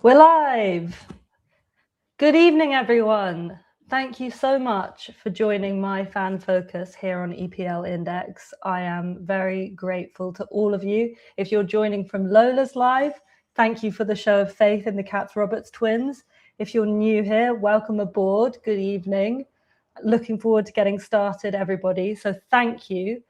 We're live. Good evening, everyone. Thank you so much for joining my fan focus here on EPL Index. I am very grateful to all of you. If you're joining from Lola's Live, thank you for the show of faith in the Katz Roberts twins. If you're new here, welcome aboard. Good evening. Looking forward to getting started, everybody. So thank you.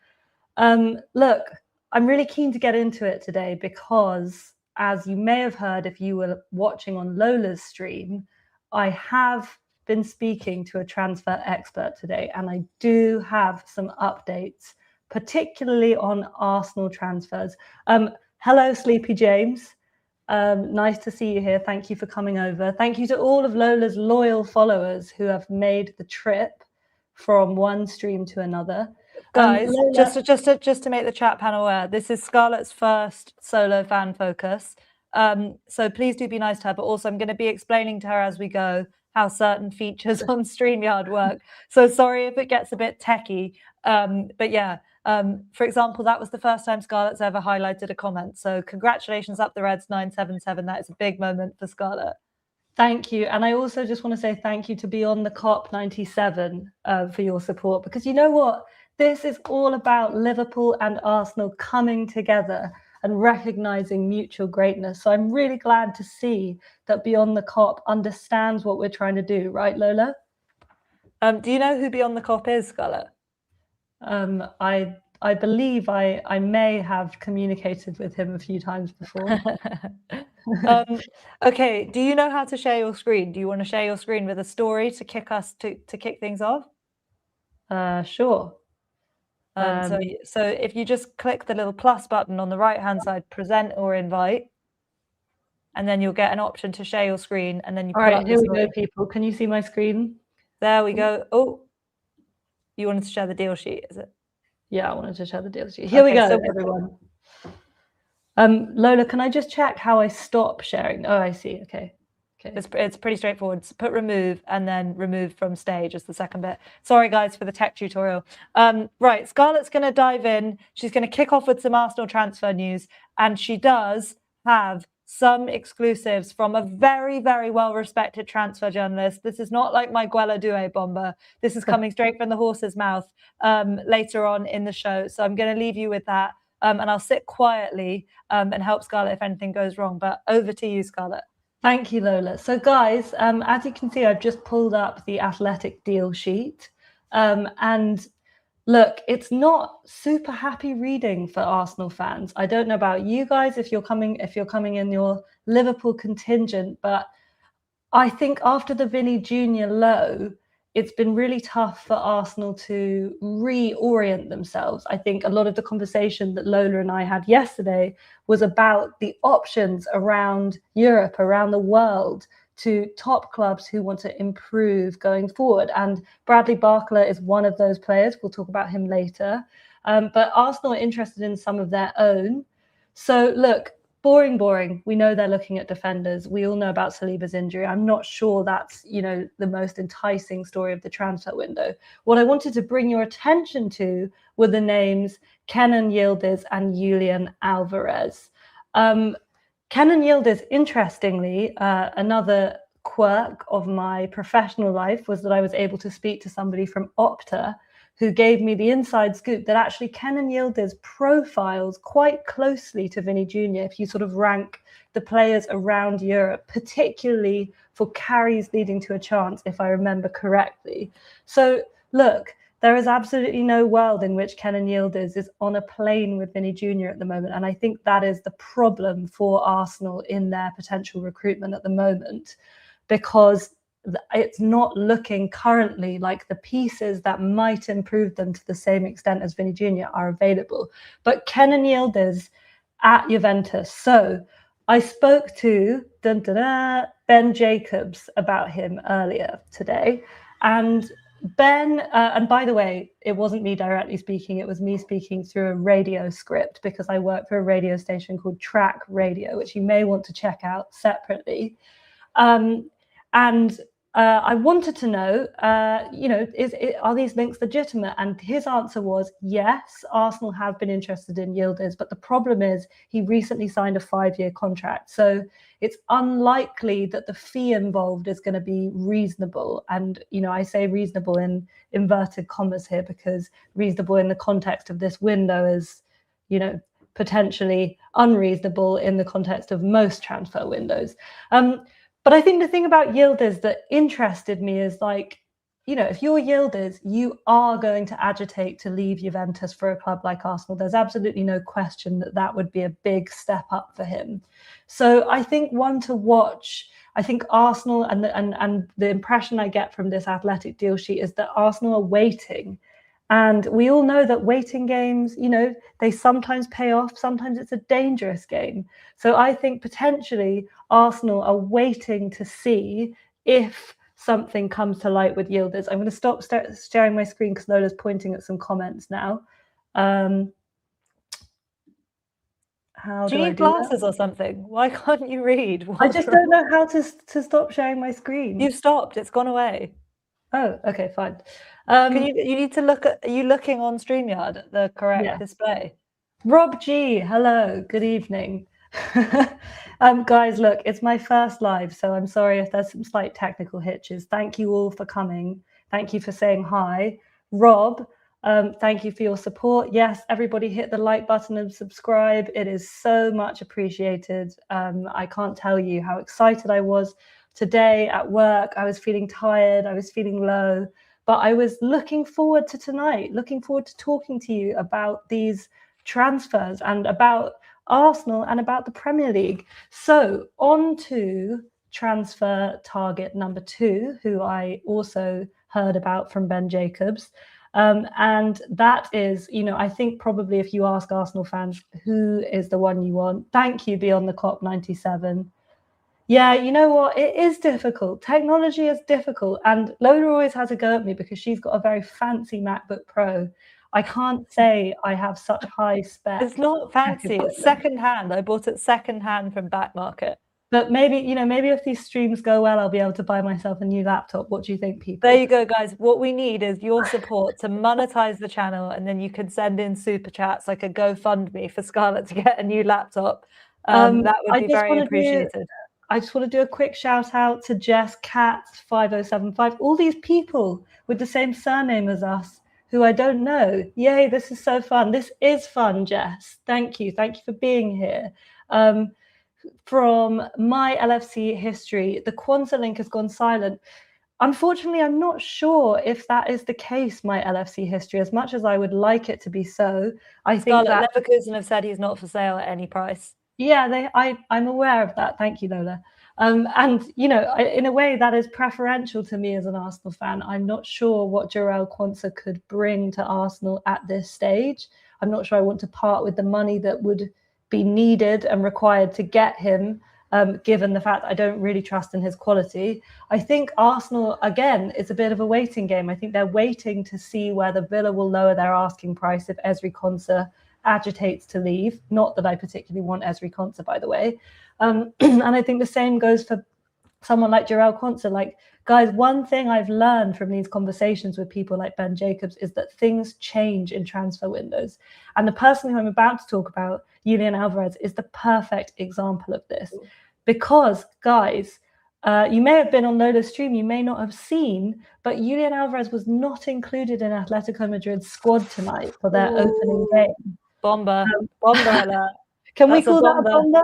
Look, I'm really keen to get into it today because, as you may have heard if you were watching on Lola's stream, I have been speaking to a transfer expert today, and I do have some updates, particularly on Arsenal transfers. Hello, Sleepy James. Nice to see you here. Thank you for coming over. Thank you to all of Lola's loyal followers who have made the trip from one stream to another. Guys, just to make the chat panel aware, this is Scarlet's first solo fan focus. So please do be nice to her, but also I'm going to be explaining to her as we go how certain features on StreamYard work. So sorry if it gets a bit techie, but yeah. For example, that was the first time Scarlet's ever highlighted a comment. So congratulations up the Reds 977. That is a big moment for Scarlet. Thank you. And I also just want to say thank you to Beyond the Cop 97 for your support, because you know what? This is all about Liverpool and Arsenal coming together and recognizing mutual greatness. So I'm really glad to see that Beyond the Cop understands what we're trying to do. Right, Lola? Do you know who Beyond the Cop is, Scarlet? I believe I may have communicated with him a few times before. Okay, do you know how to share your screen? Do you want to share your screen with a story to kick things off? Sure. So if you just click the little plus button on the right-hand side, present or invite, and then you'll get an option to share your screen, and then you All right, here we go, people. Can you see my screen? There we go. Oh, you wanted to share the deal sheet, is it? Yeah, I wanted to share the deal sheet. Here we go, everyone. Lola, can I just check how I stop sharing? Oh, I see. Okay. It's pretty straightforward. So put remove and then remove from stage as the second bit. Sorry, guys, for the tech tutorial. Right, Scarlett's going to dive in. She's going to kick off with some Arsenal transfer news, and she does have some exclusives from a very, very well-respected transfer journalist. This is not like my Guella Due bomber. This is coming straight from the horse's mouth later on in the show. So I'm going to leave you with that, and I'll sit quietly and help Scarlett if anything goes wrong. But over to you, Scarlett. Thank you, Lola. So guys, as you can see, I've just pulled up the Athletic deal sheet. And look, it's not super happy reading for Arsenal fans. I don't know about you guys if you're coming in your Liverpool contingent, but I think after the Vinny Jr. low, it's been really tough for Arsenal to reorient themselves. I think a lot of the conversation that Lola and I had yesterday was about the options around Europe, around the world, to top clubs who want to improve going forward. And Bradley Barcola is one of those players. We'll talk about him later. But Arsenal are interested in some of their own. So look, boring. We know they're looking at defenders. We all know about Saliba's injury. I'm not sure that's, the most enticing story of the transfer window. What I wanted to bring your attention to were the names Kenan Yildiz and Julian Alvarez. Kenan Yildiz, interestingly, another quirk of my professional life was that I was able to speak to somebody from Opta who gave me the inside scoop that actually Kenan Yildiz profiles quite closely to Vinny Jr. if you sort of rank the players around Europe, particularly for carries leading to a chance, if I remember correctly. So look, there is absolutely no world in which Kenan Yildiz is on a plane with Vinny Jr. at the moment. And I think that is the problem for Arsenal in their potential recruitment at the moment, because it's not looking currently like the pieces that might improve them to the same extent as Vinny Jr. are available. But Kenan Yildiz at Juventus. So I spoke to Ben Jacobs about him earlier today. And Ben, and by the way, it wasn't me directly speaking, it was me speaking through a radio script, because I work for a radio station called Track Radio, which you may want to check out separately. And I wanted to know, are these links legitimate? And his answer was yes, Arsenal have been interested in Yildiz, but the problem is he recently signed a 5-year contract. So it's unlikely that the fee involved is going to be reasonable. And, I say reasonable in inverted commas here, because reasonable in the context of this window is, potentially unreasonable in the context of most transfer windows. But I think the thing about Yildiz that interested me is if you're Yildiz, you are going to agitate to leave Juventus for a club like Arsenal. There's absolutely no question that would be a big step up for him. So I think one to watch. I think Arsenal and the impression I get from this Athletic deal sheet is that Arsenal are waiting. And we all know that waiting games, they sometimes pay off. Sometimes it's a dangerous game. So I think potentially Arsenal are waiting to see if something comes to light with Yildiz. I'm going to stop sharing my screen because Lola's pointing at some comments now. How do you need glasses or something? Why can't you read? I just don't know how to stop sharing my screen. You've stopped. It's gone away. Oh, okay, fine. You need to look at. Are you looking on StreamYard at the correct display? Rob G, hello, good evening. Guys, look, it's my first live, so I'm sorry if there's some slight technical hitches. Thank you all for coming. Thank you for saying hi. Rob, thank you for your support. Yes, everybody hit the like button and subscribe. It is so much appreciated. I can't tell you how excited I was today at work. I was feeling tired, I was feeling low, but I was looking forward to tonight, looking forward to talking to you about these transfers and about Arsenal and about the Premier League. So on to transfer target number 2, who I also heard about from Ben Jacobs. And that is, I think probably if you ask Arsenal fans, who is the one you want? Thank you, Beyond the Cop 97. Yeah, you know what? It is difficult. Technology is difficult. And Lola always has a go at me because she's got a very fancy MacBook Pro. I can't say I have such high spec. It's not fancy. It's secondhand. I bought it secondhand from Back Market. But maybe if these streams go well, I'll be able to buy myself a new laptop. What do you think, people? There you go, guys. What we need is your support to monetize the channel, and then you can send in super chats like a GoFundMe for Scarlet to get a new laptop. That would be very appreciated. I just want to do a quick shout out to Jess Katz 5075. All these people with the same surname as us who I don't know. Yay, this is so fun. This is fun, Jess. Thank you. Thank you for being here. From my LFC history, the Kwanzaa link has gone silent. Unfortunately, I'm not sure if that is the case, my LFC history, as much as I would like it to be so. I think that Leverkusen have said he's not for sale at any price. Yeah, I'm aware of that. Thank you, Lola. And, in a way that is preferential to me as an Arsenal fan. I'm not sure what Jarell Quansah could bring to Arsenal at this stage. I'm not sure I want to part with the money that would be needed and required to get him, given the fact I don't really trust in his quality. I think Arsenal, again, is a bit of a waiting game. I think they're waiting to see whether Villa will lower their asking price if Ezri Konsa agitates to leave. Not that I particularly want Ezri Konsa, by the way. And I think the same goes for someone like Jarell Quansah. Like, guys, one thing I've learned from these conversations with people like Ben Jacobs is that things change in transfer windows. And the person who I'm about to talk about, Julian Alvarez, is the perfect example of this. Because, guys, you may have been on Lola's stream, you may not have seen, but Julian Alvarez was not included in Atletico Madrid's squad tonight for their opening game. Bomber. Bomber. Can we call that a bomber?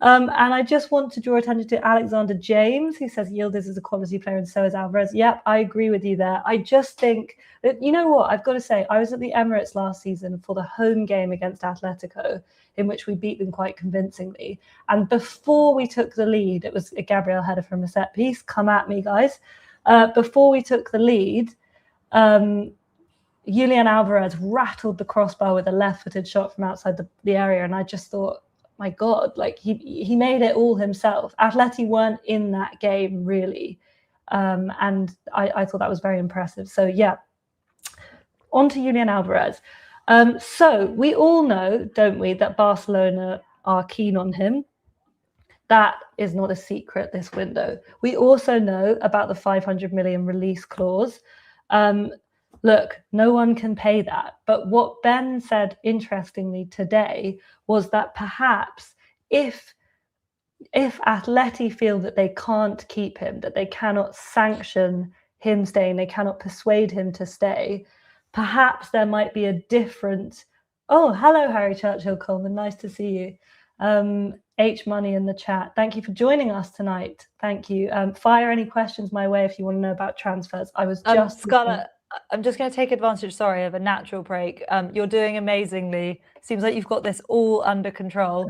And I just want to draw attention to Alexander James, who says Yildiz is a quality player and so is Alvarez. Yep, I agree with you there. I just think that, you know what, I've got to say, I was at the Emirates last season for the home game against Atletico, in which we beat them quite convincingly. And before we took the lead, it was a Gabriel header from a set piece. Come at me, guys. Before we took the lead, Julian Alvarez rattled the crossbar with a left-footed shot from outside the area. And I just thought, my God, like he made it all himself. Atleti weren't in that game, really. And I thought that was very impressive. So, yeah, on to Julian Alvarez. So we all know, don't we, that Barcelona are keen on him. That is not a secret this window. We also know about the 500 million release clause. Look, no one can pay that. But what Ben said, interestingly, today was that perhaps if Atleti feel that they can't keep him, that they cannot sanction him staying, they cannot persuade him to stay, perhaps there might be a different... Oh, hello, Harry Churchill Coleman. Nice to see you. H Money in the chat. Thank you for joining us tonight. Thank you. Fire any questions my way if you want to know about transfers. I was just... Scarlett, I'm just going to take advantage, sorry, of a natural break. You're doing amazingly. Seems like you've got this all under control.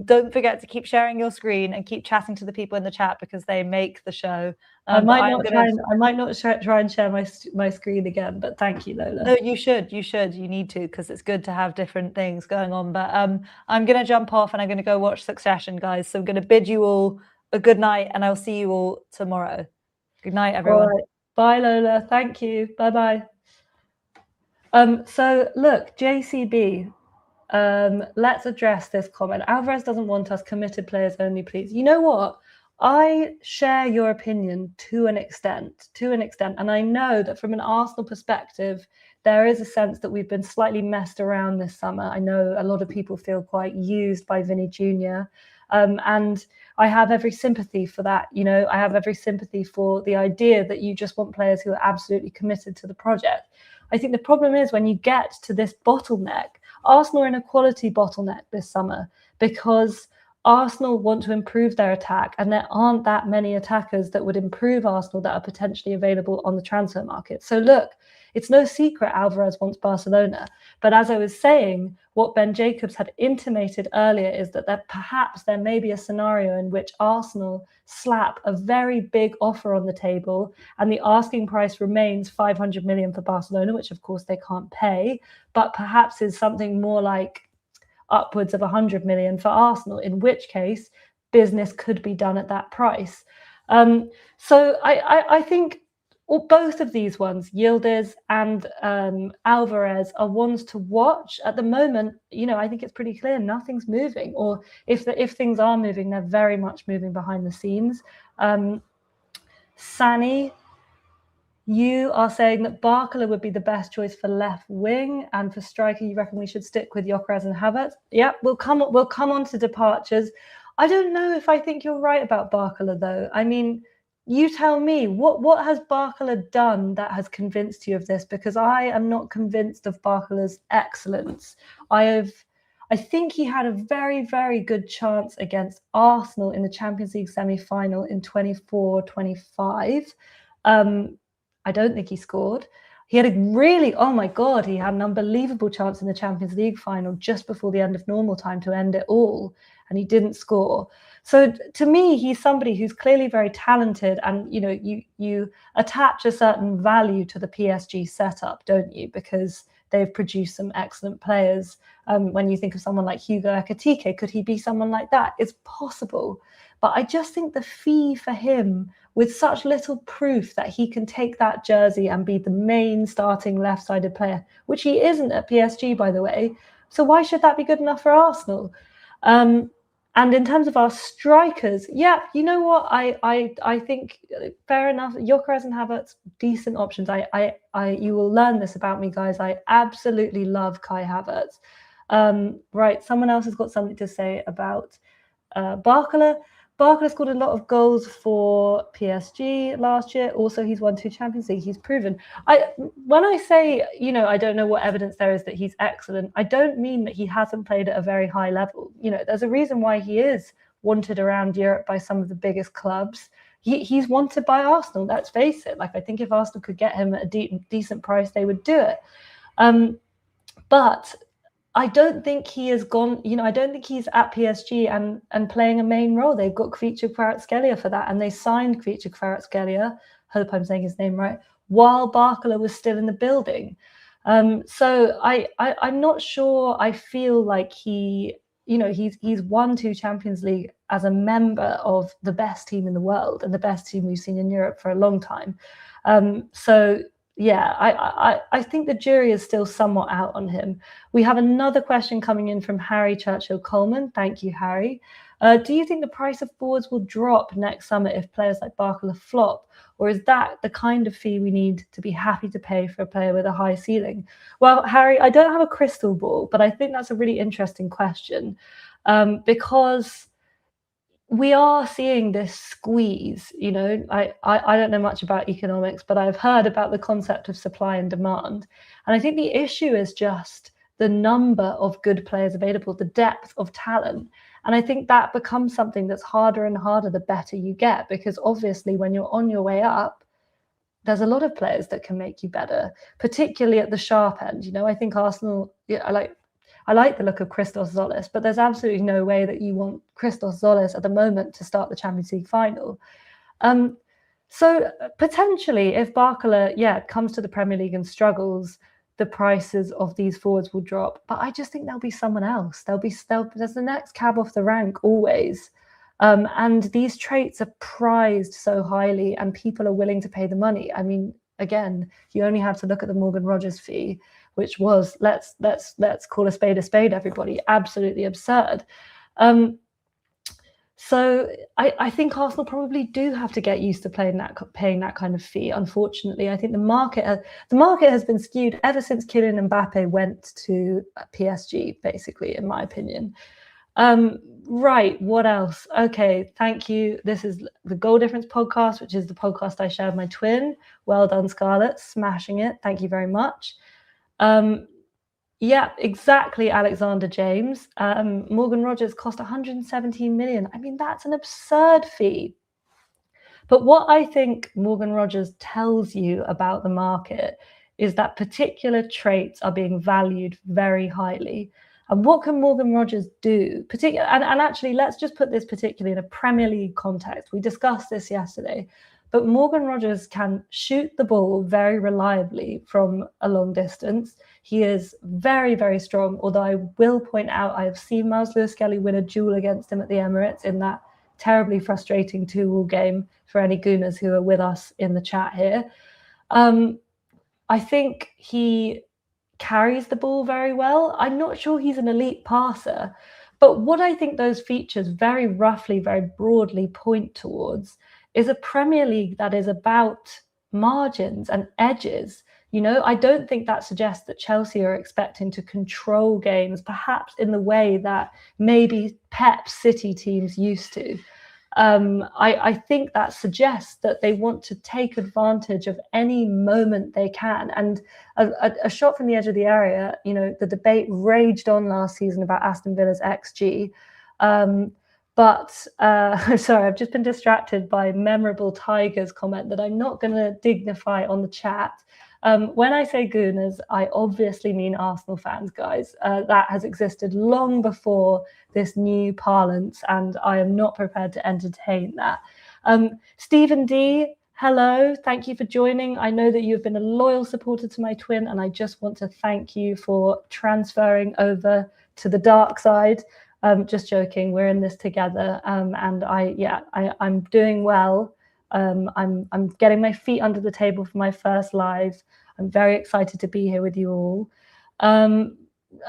Don't forget to keep sharing your screen and keep chatting to the people in the chat because they make the show. I might not try and share my screen again, but thank you, Lola. No, you should. You need to, because it's good to have different things going on. But I'm going to jump off and I'm going to go watch Succession, guys. So I'm going to bid you all a good night and I'll see you all tomorrow. Good night, everyone. All right. Bye, Lola. Thank you. Bye-bye. So look, JCB, let's address this comment. Alvarez doesn't want us committed players only, please. You know what? I share your opinion to an extent. And I know that from an Arsenal perspective, there is a sense that we've been slightly messed around this summer. I know a lot of people feel quite used by Vinny Jr. And I have every sympathy for that. You know, I have every sympathy for the idea that you just want players who are absolutely committed to the project. I think the problem is when you get to this bottleneck, Arsenal are in a quality bottleneck this summer because Arsenal want to improve their attack, and there aren't that many attackers that would improve Arsenal that are potentially available on the transfer market. So look, it's no secret Alvarez wants Barcelona. But as I was saying, what Ben Jacobs had intimated earlier is that perhaps there may be a scenario in which Arsenal slap a very big offer on the table and the asking price remains 500 million for Barcelona, which of course they can't pay, but perhaps is something more like upwards of 100 million for Arsenal, in which case business could be done at that price. So I think both of these ones, Yildiz and Alvarez, are ones to watch. At the moment, you know, I think it's pretty clear nothing's moving, or if things are moving, they're very much moving behind the scenes. Sani, you are saying that Barcola would be the best choice for left wing, and for striker, you reckon we should stick with Gyökeres and Havertz? Yeah, we'll come on to departures. I don't know if I think you're right about Barcola, though. I mean, you tell me, what has Barcola done that has convinced you of this? Because I am not convinced of Barcola's excellence. I think he had a very, very good chance against Arsenal in the Champions League semi-final in 24-25. I don't think he scored. He had oh my God, he had an unbelievable chance in the Champions League final just before the end of normal time to end it all, and he didn't score. So to me, he's somebody who's clearly very talented, and you know, you attach a certain value to the PSG setup, don't you? Because they've produced some excellent players. When you think of someone like Hugo Ekitike, could he be someone like that? It's possible. But I just think the fee for him, with such little proof that he can take that jersey and be the main starting left-sided player, which he isn't at PSG, by the way. So why should that be good enough for Arsenal? And in terms of our strikers, yeah, you know what? I think fair enough. Gyökeres and Havertz, decent options. You will learn this about me, guys. I absolutely love Kai Havertz. Right, someone else has got something to say about Barcola. Barcola scored a lot of goals for PSG last year. Also, he's won 2 Champions League. He's proven. When I say, you know, I don't know what evidence there is that he's excellent, I don't mean that he hasn't played at a very high level. You know, there's a reason why he is wanted around Europe by some of the biggest clubs. He's wanted by Arsenal, let's face it. Like, I think if Arsenal could get him at a decent price, they would do it. But I don't think he has gone, you know, I don't think he's at PSG and playing a main role. They've got Kvicha Kvaratskhelia for that, and they signed Kvicha Kvaratskhelia, hope I'm saying his name right, while Barcola was still in the building. So I'm not sure. I feel like he's won 2 Champions League as a member of the best team in the world and the best team we've seen in Europe for a long time. So yeah, I think the jury is still somewhat out on him. We have another question coming in from Harry Churchill Coleman. Thank you, Harry. Do you think the price of forwards will drop next summer if players like Barcola flop? Or is that the kind of fee we need to be happy to pay for a player with a high ceiling? Well, Harry, I don't have a crystal ball, but I think that's a really interesting question, because we are seeing this squeeze. I don't know much about economics, but I've heard about the concept of supply and demand. And I think the issue is just the number of good players available, the depth of talent. And I think that becomes something that's harder and harder the better you get, because obviously when you're on your way up, there's a lot of players that can make you better, particularly at the sharp end. I think Arsenal, I like the look of Christos Zolis, but there's absolutely no way that you want Christos Zolis at the moment to start the Champions League final. So potentially, if Barcola, comes to the Premier League and struggles, the prices of these forwards will drop. But I just think there'll be someone else. There's the next cab off the rank always. And these traits are prized so highly, and people are willing to pay the money. I mean, again, you only have to look at the Morgan Rogers fee, which was, let's call a spade, everybody, absolutely absurd. So I think Arsenal probably do have to get used to paying that kind of fee. Unfortunately, I think the market has been skewed ever since Kylian Mbappe went to PSG, basically, in my opinion. Right, what else? Okay, thank you. This is the Goal Difference podcast, which is the podcast I share with my twin. Well done, Scarlet, smashing it. Thank you very much. Yeah, exactly, Alexander James. Morgan Rogers cost 117 million. I mean, that's an absurd fee. But what I think Morgan Rogers tells you about the market is that particular traits are being valued very highly. And what can Morgan Rogers do? And actually, let's just put this particularly in a Premier League context. We discussed this yesterday. But Morgan Rogers can shoot the ball very reliably from a long distance. He is very, very strong, although I will point out I have seen Miles Lewis-Skelly win a duel against him at the Emirates in that terribly frustrating 2-2 game, for any Gooners who are with us in the chat here. I think he carries the ball very well. I'm not sure he's an elite passer, but what I think those features very roughly, very broadly point towards is a Premier League that is about margins and edges. I don't think that suggests that Chelsea are expecting to control games, perhaps in the way that maybe Pep City teams used to. I think that suggests that they want to take advantage of any moment they can. And a shot from the edge of the area, the debate raged on last season about Aston Villa's XG. But sorry, I've just been distracted by memorable Tigers comment that I'm not going to dignify on the chat. When I say Gooners, I obviously mean Arsenal fans, guys. That has existed long before this new parlance, and I am not prepared to entertain that. Stephen D, hello. Thank you for joining. I know that you've been a loyal supporter to my twin, and I just want to thank you for transferring over to the dark side. Just joking, we're in this together, and I'm doing well. I'm getting my feet under the table for my first live. I'm very excited to be here with you all.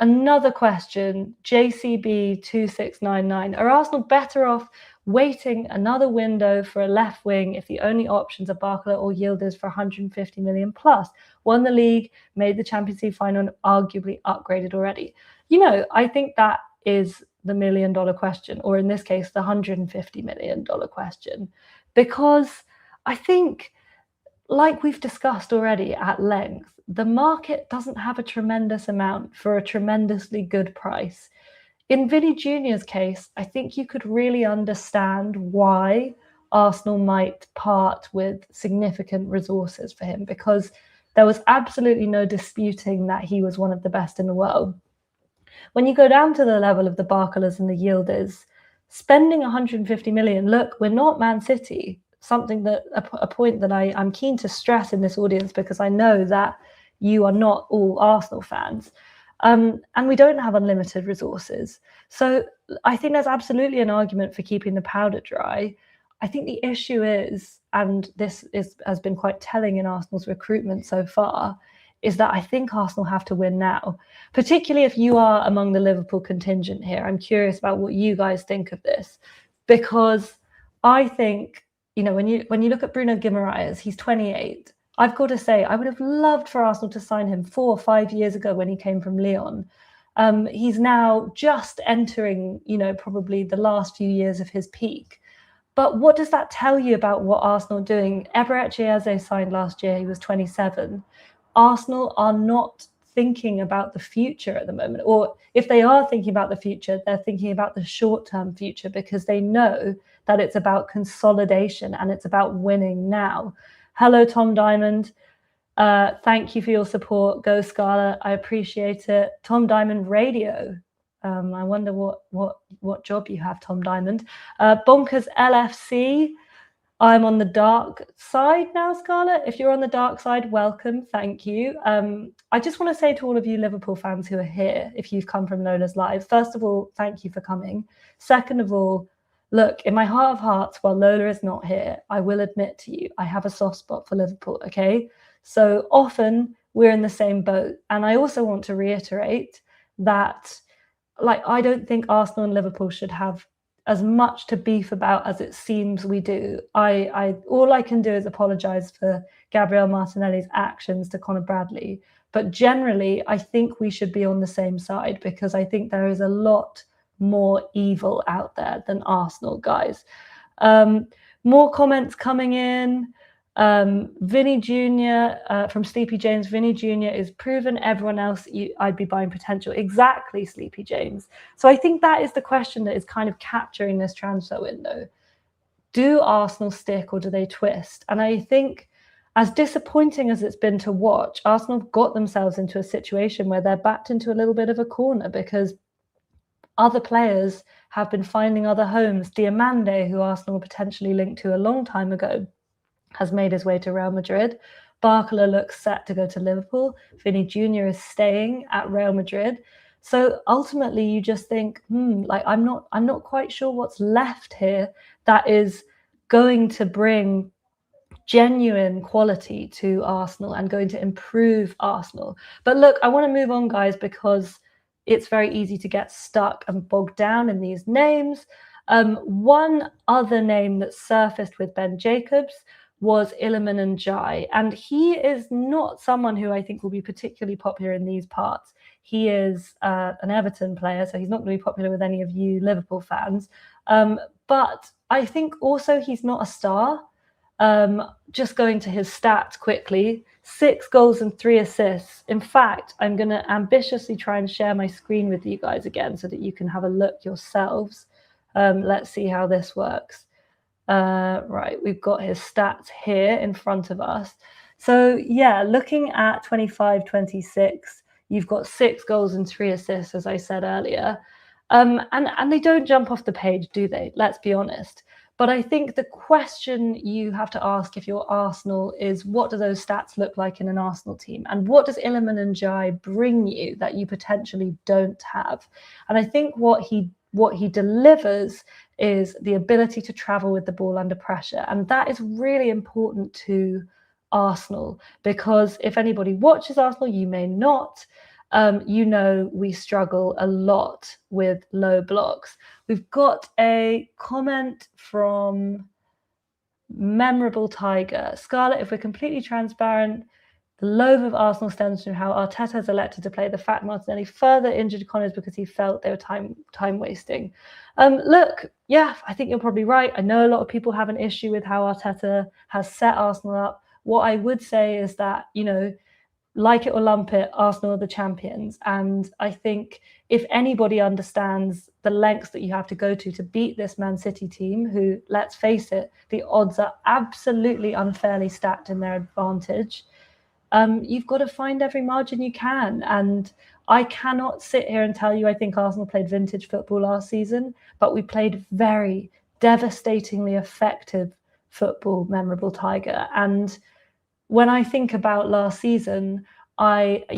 Another question, JCB2699. Are Arsenal better off waiting another window for a left wing if the only options are Barcola or Yildiz for 150 million plus? Won the league, made the Champions League final, and arguably upgraded already. I think that is the $1 million question, or in this case, the $150 million question. Because I think, like we've discussed already at length, the market doesn't have a tremendous amount for a tremendously good price. In Vinny Jr.'s case, I think you could really understand why Arsenal might part with significant resources for him, because there was absolutely no disputing that he was one of the best in the world. When you go down to the level of the Barcolas and the Yildiz, spending 150 million, look, we're not Man City, something that a point that I'm keen to stress in this audience, because I know that you are not all Arsenal fans. And we don't have unlimited resources. So I think there's absolutely an argument for keeping the powder dry. I think the issue is, and this has been quite telling in Arsenal's recruitment so far, is that I think Arsenal have to win now, particularly if you are among the Liverpool contingent here. I'm curious about what you guys think of this, because I think, you know, when you look at Bruno Guimaraes, he's 28. I've got to say, I would have loved for Arsenal to sign him 4 or 5 years ago when he came from Lyon. He's now just entering, you know, probably the last few years of his peak. But what does that tell you about what Arsenal are doing? Eberechi Eze signed last year, he was 27. Arsenal are not thinking about the future at the moment, or if they are thinking about the future, they're thinking about the short-term future, because they know that it's about consolidation and it's about winning now. Hello, Tom Diamond. Thank you for your support. Go Scarlet. I appreciate it. Tom Diamond Radio. I wonder what job you have, Tom Diamond. Bonkers LFC. I'm on the dark side now, Scarlett. If you're on the dark side, welcome. Thank you. I just want to say to all of you Liverpool fans who are here, if you've come from Lola's Live, first of all, thank you for coming. Second of all, look, in my heart of hearts, while Lola is not here, I will admit to you, I have a soft spot for Liverpool, okay? So often we're in the same boat. And I also want to reiterate that, like, I don't think Arsenal and Liverpool should have as much to beef about as it seems we do. All I can do is apologise for Gabriel Martinelli's actions to Conor Bradley. But generally, I think we should be on the same side, because I think there is a lot more evil out there than Arsenal, guys. More comments coming in. Vinny Jr. From Sleepy James. Vinny Jr. is proven. Everyone else, I'd be buying potential. Exactly, Sleepy James. So I think that is the question that is kind of capturing this transfer window. Do Arsenal stick or do they twist? And I think, as disappointing as it's been to watch, Arsenal have got themselves into a situation where they're backed into a little bit of a corner, because other players have been finding other homes. Diamande, who Arsenal were potentially linked to a long time ago, has made his way to Real Madrid. Barcola looks set to go to Liverpool. Vinny Jr. is staying at Real Madrid. So ultimately, you just think, like, I'm not quite sure what's left here that is going to bring genuine quality to Arsenal and going to improve Arsenal. But look, I want to move on, guys, because it's very easy to get stuck and bogged down in these names. One other name that surfaced with Ben Jacobs was Iliman Ndiaye, and he is not someone who I think will be particularly popular in these parts. He is an Everton player, so he's not going to be popular with any of you Liverpool fans. But I think also he's not a star. Just going to his stats quickly, 6 goals and 3 assists. In fact, I'm going to ambitiously try and share my screen with you guys again so that you can have a look yourselves. Let's see how this works. Right, we've got his stats here in front of us. So yeah, looking at 25-26, you've got 6 goals and 3 assists, as I said earlier. And they don't jump off the page, do they? Let's be honest. But I think the question you have to ask if you're Arsenal is, what do those stats look like in an Arsenal team? And what does Iliman Ndiaye bring you that you potentially don't have? And I think what he delivers is the ability to travel with the ball under pressure. And that is really important to Arsenal, because if anybody watches Arsenal, you may not, you know we struggle a lot with low blocks. We've got a comment from Memorable Tiger. Scarlett, if we're completely transparent, the loathe of Arsenal stems from how Arteta has elected to play the fact Martinelli further injured Connors because he felt they were time wasting. Look, yeah, I think you're probably right. I know a lot of people have an issue with how Arteta has set Arsenal up. What I would say is that, you know, like it or lump it, Arsenal are the champions. And I think if anybody understands the lengths that you have to go to beat this Man City team, who, let's face it, the odds are absolutely unfairly stacked in their advantage, you've got to find every margin you can. And I cannot sit here and tell you I think Arsenal played vintage football last season, but we played very devastatingly effective football, Memorable Tiger. And when I think about last season, I'm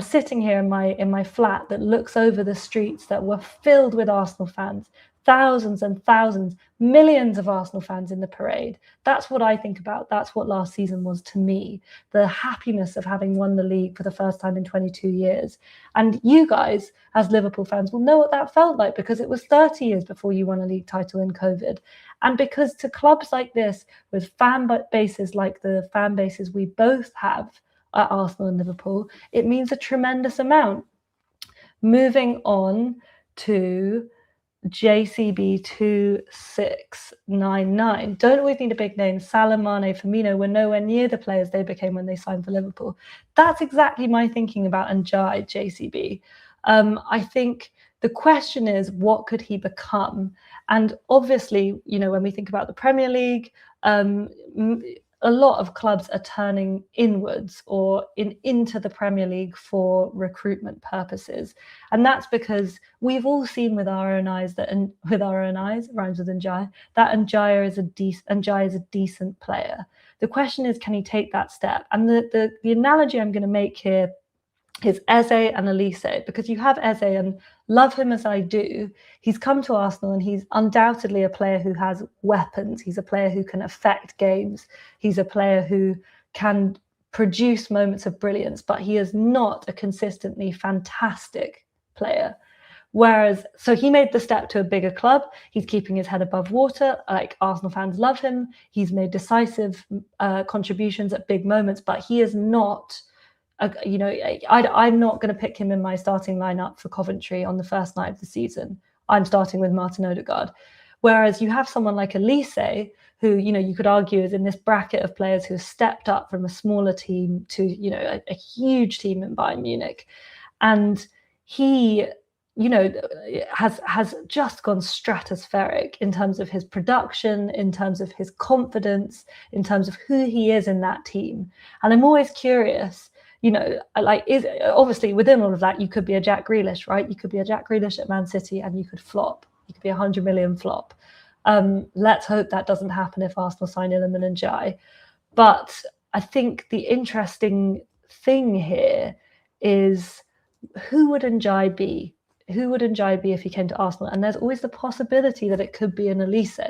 sitting here in my flat that looks over the streets that were filled with Arsenal fans, thousands and thousands, millions of Arsenal fans in the parade. That's what I think about. That's what last season was to me. The happiness of having won the league for the first time in 22 years. And you guys, as Liverpool fans, will know what that felt like, because it was 30 years before you won a league title in COVID. And because to clubs like this, with fan bases like the fan bases we both have at Arsenal and Liverpool, it means a tremendous amount. Moving on to JCB 2699. Don't always need a big name. Salah, Mane, Firmino were nowhere near the players they became when they signed for Liverpool. That's exactly my thinking about Ndiaye, JCB. I think the question is, what could he become? And obviously, when we think about the Premier League, a lot of clubs are turning inwards or into the Premier League for recruitment purposes. And that's because we've all seen with our own eyes rhymes with Ndiaye, that Ndiaye is a decent player. The question is, can he take that step? And the analogy I'm going to make here is Eze and Elise, because you have Eze, and love him as I do, he's come to Arsenal and he's undoubtedly a player who has weapons. He's a player who can affect games. He's a player who can produce moments of brilliance, but he is not a consistently fantastic player. Whereas, so he made the step to a bigger club. He's keeping his head above water. Like, Arsenal fans love him. He's made decisive contributions at big moments, but he is not... I'm not going to pick him in my starting lineup for Coventry on the first night of the season. I'm starting with Martin Odegaard. Whereas you have someone like Elise, who, you could argue is in this bracket of players who have stepped up from a smaller team to, a huge team in Bayern Munich. And he, has just gone stratospheric in terms of his production, in terms of his confidence, in terms of who he is in that team. And I'm always curious, obviously within all of that, you could be a Jack Grealish, right? You could be a Jack Grealish at Man City and you could flop. You could be 100 million flop. Let's hope that doesn't happen if Arsenal sign Iliman and Ndiaye. But I think the interesting thing here is, who would Ndiaye be? Who would Ndiaye be if he came to Arsenal? And there's always the possibility that it could be an Elise.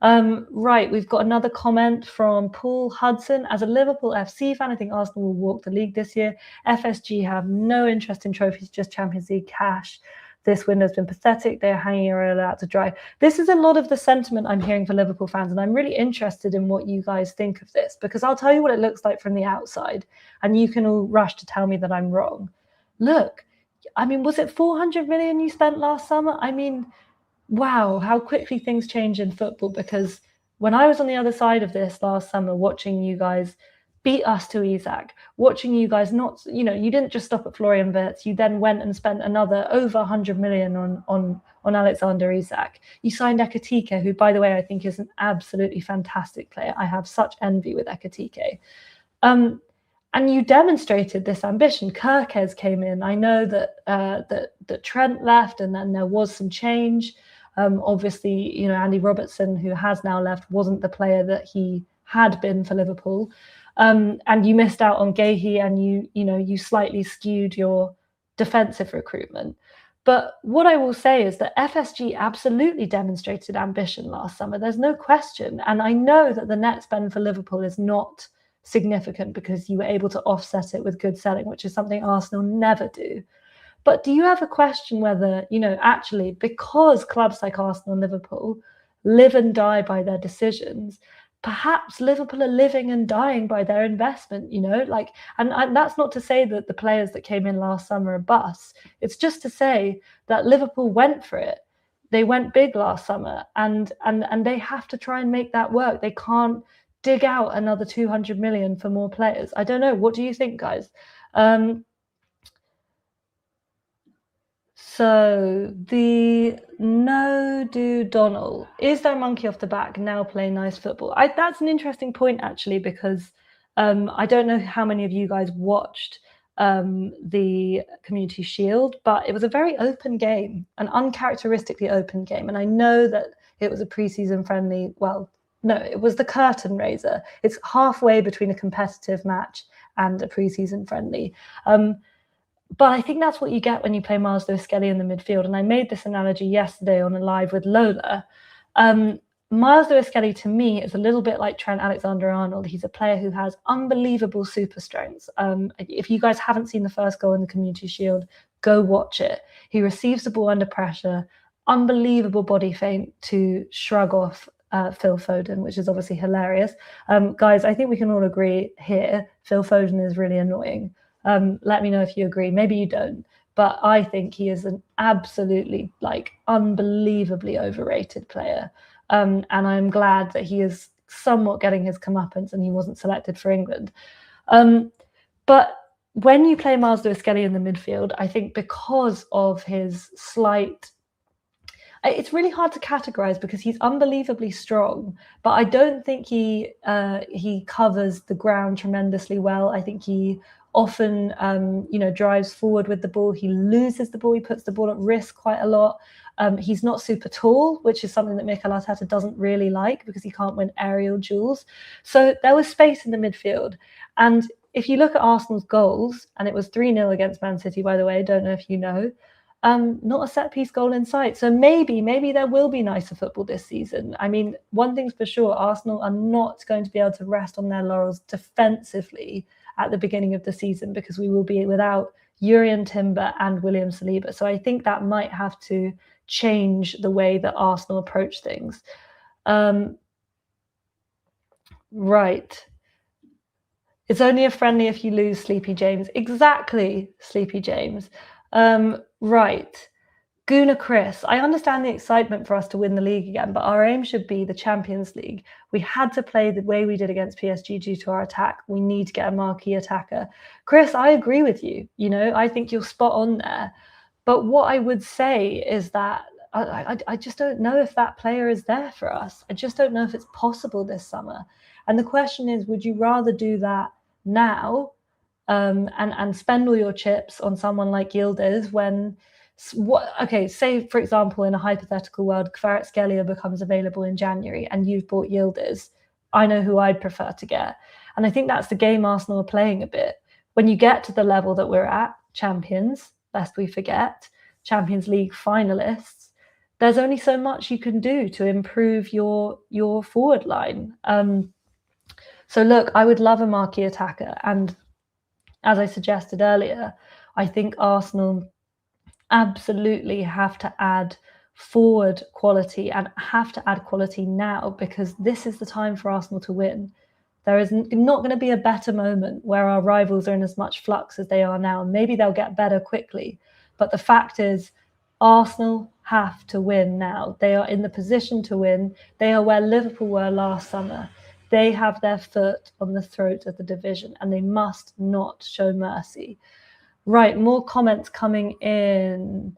Right, we've got another comment from Paul Hudson. As a Liverpool FC fan, I think Arsenal will walk the league this year. FSG have no interest in trophies, just Champions League cash. This window's been pathetic. They're hanging Areola out to dry. This is a lot of the sentiment I'm hearing for Liverpool fans, and I'm really interested in what you guys think of this, because I'll tell you what it looks like from the outside, and you can all rush to tell me that I'm wrong. Look, was it 400 million you spent last summer? Wow, how quickly things change in football, because when I was on the other side of this last summer, watching you guys beat us to Isak, watching you guys you didn't just stop at Florian Wirtz, you then went and spent another over 100 million on Alexander Isak. You signed Ekitike, who, by the way, I think is an absolutely fantastic player. I have such envy with Ekitike. And you demonstrated this ambition. Kirkes came in. I know that Trent left, and then there was some change. Obviously, Andy Robertson, who has now left, wasn't the player that he had been for Liverpool. And you missed out on Guehi, and you slightly skewed your defensive recruitment. But what I will say is that FSG absolutely demonstrated ambition last summer. There's no question. And I know that the net spend for Liverpool is not significant, because you were able to offset it with good selling, which is something Arsenal never do. But do you have a question whether, actually, because clubs like Arsenal and Liverpool live and die by their decisions, perhaps Liverpool are living and dying by their investment, and that's not to say that the players that came in last summer are bust. It's just to say that Liverpool went for it. They went big last summer, and they have to try and make that work. They can't dig out another 200 million for more players. I don't know. What do you think, guys? So the no-do Donald, is there a monkey off the back? Now play nice football. That's an interesting point, actually, because I don't know how many of you guys watched the Community Shield, but it was a very open game, an uncharacteristically open game. And I know that it was a preseason friendly. Well, no, it was the curtain raiser. It's halfway between a competitive match and a preseason friendly. But I think that's what you get when you play Miles Lewis-Skelly in the midfield. And I made this analogy yesterday on a live with Lola. Miles Lewis-Skelly, to me, is a little bit like Trent Alexander-Arnold. He's a player who has unbelievable super strengths. If you guys haven't seen the first goal in the Community Shield, go watch it. He receives the ball under pressure, unbelievable body feint to shrug off Phil Foden, which is obviously hilarious. Guys, I think we can all agree here, Phil Foden is really annoying. Let me know if you agree. Maybe you don't. But I think he is an absolutely, unbelievably overrated player. And I'm glad that he is somewhat getting his comeuppance and he wasn't selected for England. But when you play Miles Lewis-Skelly in the midfield, I think because of his slight... It's really hard to categorize because he's unbelievably strong, but I don't think he covers the ground tremendously well. I think he often, drives forward with the ball. He loses the ball. He puts the ball at risk quite a lot. He's not super tall, which is something that Mikel Arteta doesn't really like because he can't win aerial duels. So there was space in the midfield. And if you look at Arsenal's goals, and it was 3-0 against Man City, by the way, don't know if you know, not a set-piece goal in sight. So maybe there will be nicer football this season. I mean, one thing's for sure, Arsenal are not going to be able to rest on their laurels defensively at the beginning of the season because we will be without Jurrien Timber and William Saliba. So I think that might have to change the way that Arsenal approach things. Right. It's only a friendly if you lose, Sleepy James. Exactly, Sleepy James. Right. Guna Chris, I understand the excitement for us to win the league again, but our aim should be the Champions League. We had to play the way we did against PSG due to our attack. We need to get a marquee attacker. Chris, I agree with you. I think you're spot on there. But what I would say is that I just don't know if that player is there for us. I just don't know if it's possible this summer. And the question is, would you rather do that now and spend all your chips on someone like Yildiz when... say, for example, in a hypothetical world, Kvaratskhelia becomes available in January and you've bought Yildiz. I know who I'd prefer to get. And I think that's the game Arsenal are playing a bit. When you get to the level that we're at, champions, lest we forget, Champions League finalists, there's only so much you can do to improve your forward line. So look, I would love a marquee attacker. And as I suggested earlier, I think Arsenal absolutely have to add forward quality and have to add quality now because this is the time for Arsenal to win. There is not going to be a better moment where our rivals are in as much flux as they are now. Maybe they'll get better quickly. But the fact is, Arsenal have to win now. They are in the position to win. They are where Liverpool were last summer. They have their foot on the throat of the division and they must not show mercy. Right, more comments coming in.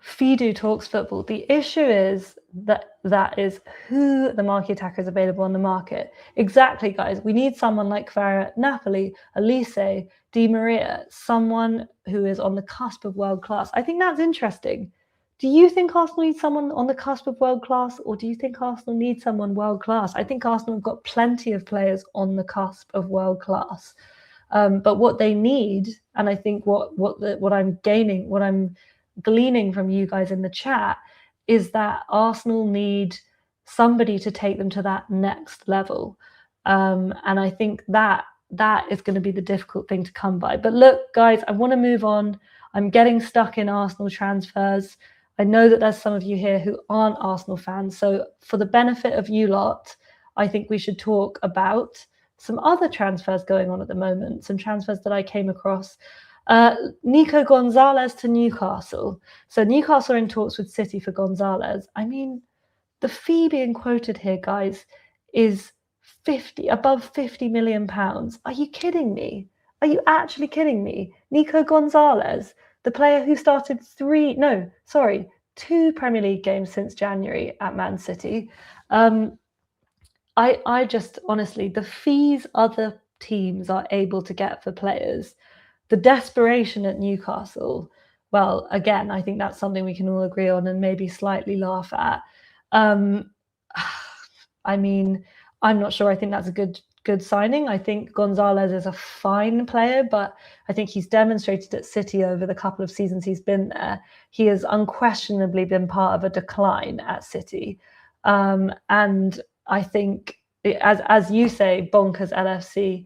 Fidu talks football. The issue is that is who the marquee attacker is available on the market. Exactly, guys. We need someone like Kvara, Napoli, Elise, Di Maria, someone who is on the cusp of world class. I think that's interesting. Do you think Arsenal needs someone on the cusp of world class, or do you think Arsenal needs someone world class? I think Arsenal have got plenty of players on the cusp of world class. But what they need, and I think what I'm gleaning from you guys in the chat, is that Arsenal need somebody to take them to that next level. And I think that is going to be the difficult thing to come by. But look, guys, I want to move on. I'm getting stuck in Arsenal transfers. I know that there's some of you here who aren't Arsenal fans. So for the benefit of you lot, I think we should talk about some other transfers going on at the moment, some transfers that I came across. Nico Gonzalez to Newcastle. So Newcastle are in talks with City for Gonzalez. I mean, the fee being quoted here, guys, is above 50 million pounds. Are you kidding me? Are you actually kidding me? Nico Gonzalez, the player who started 2 Premier League games since January at Man City. I just, honestly, the fees other teams are able to get for players, the desperation at Newcastle, well, again, I think that's something we can all agree on and maybe slightly laugh at. I mean, I'm not sure I think that's a good good signing. I think Gonzalez is a fine player, but I think he's demonstrated at City over the couple of seasons he's been there. He has unquestionably been part of a decline at City. And I think, as you say, bonkers LFC,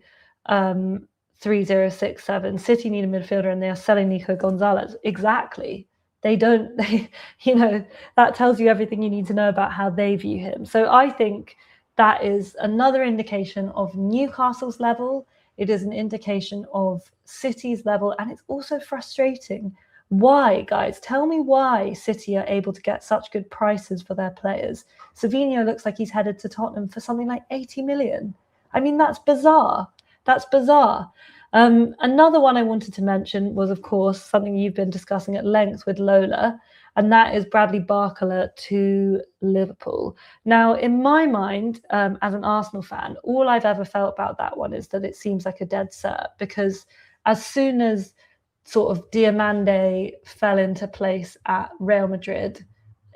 3067, City need a midfielder and they are selling Nico Gonzalez. Exactly. They don't, that tells you everything you need to know about how they view him. So I think that is another indication of Newcastle's level. It is an indication of City's level, and it's also frustrating. Why, guys? Tell me why City are able to get such good prices for their players. Savinho looks like he's headed to Tottenham for something like 80 million. I mean, that's bizarre. That's bizarre. Another one I wanted to mention was, of course, something you've been discussing at length with Lola, and that is Bradley Barcola to Liverpool. Now, in my mind, as an Arsenal fan, all I've ever felt about that one is that it seems like a dead cert, because as soon as sort of Diamande fell into place at Real Madrid,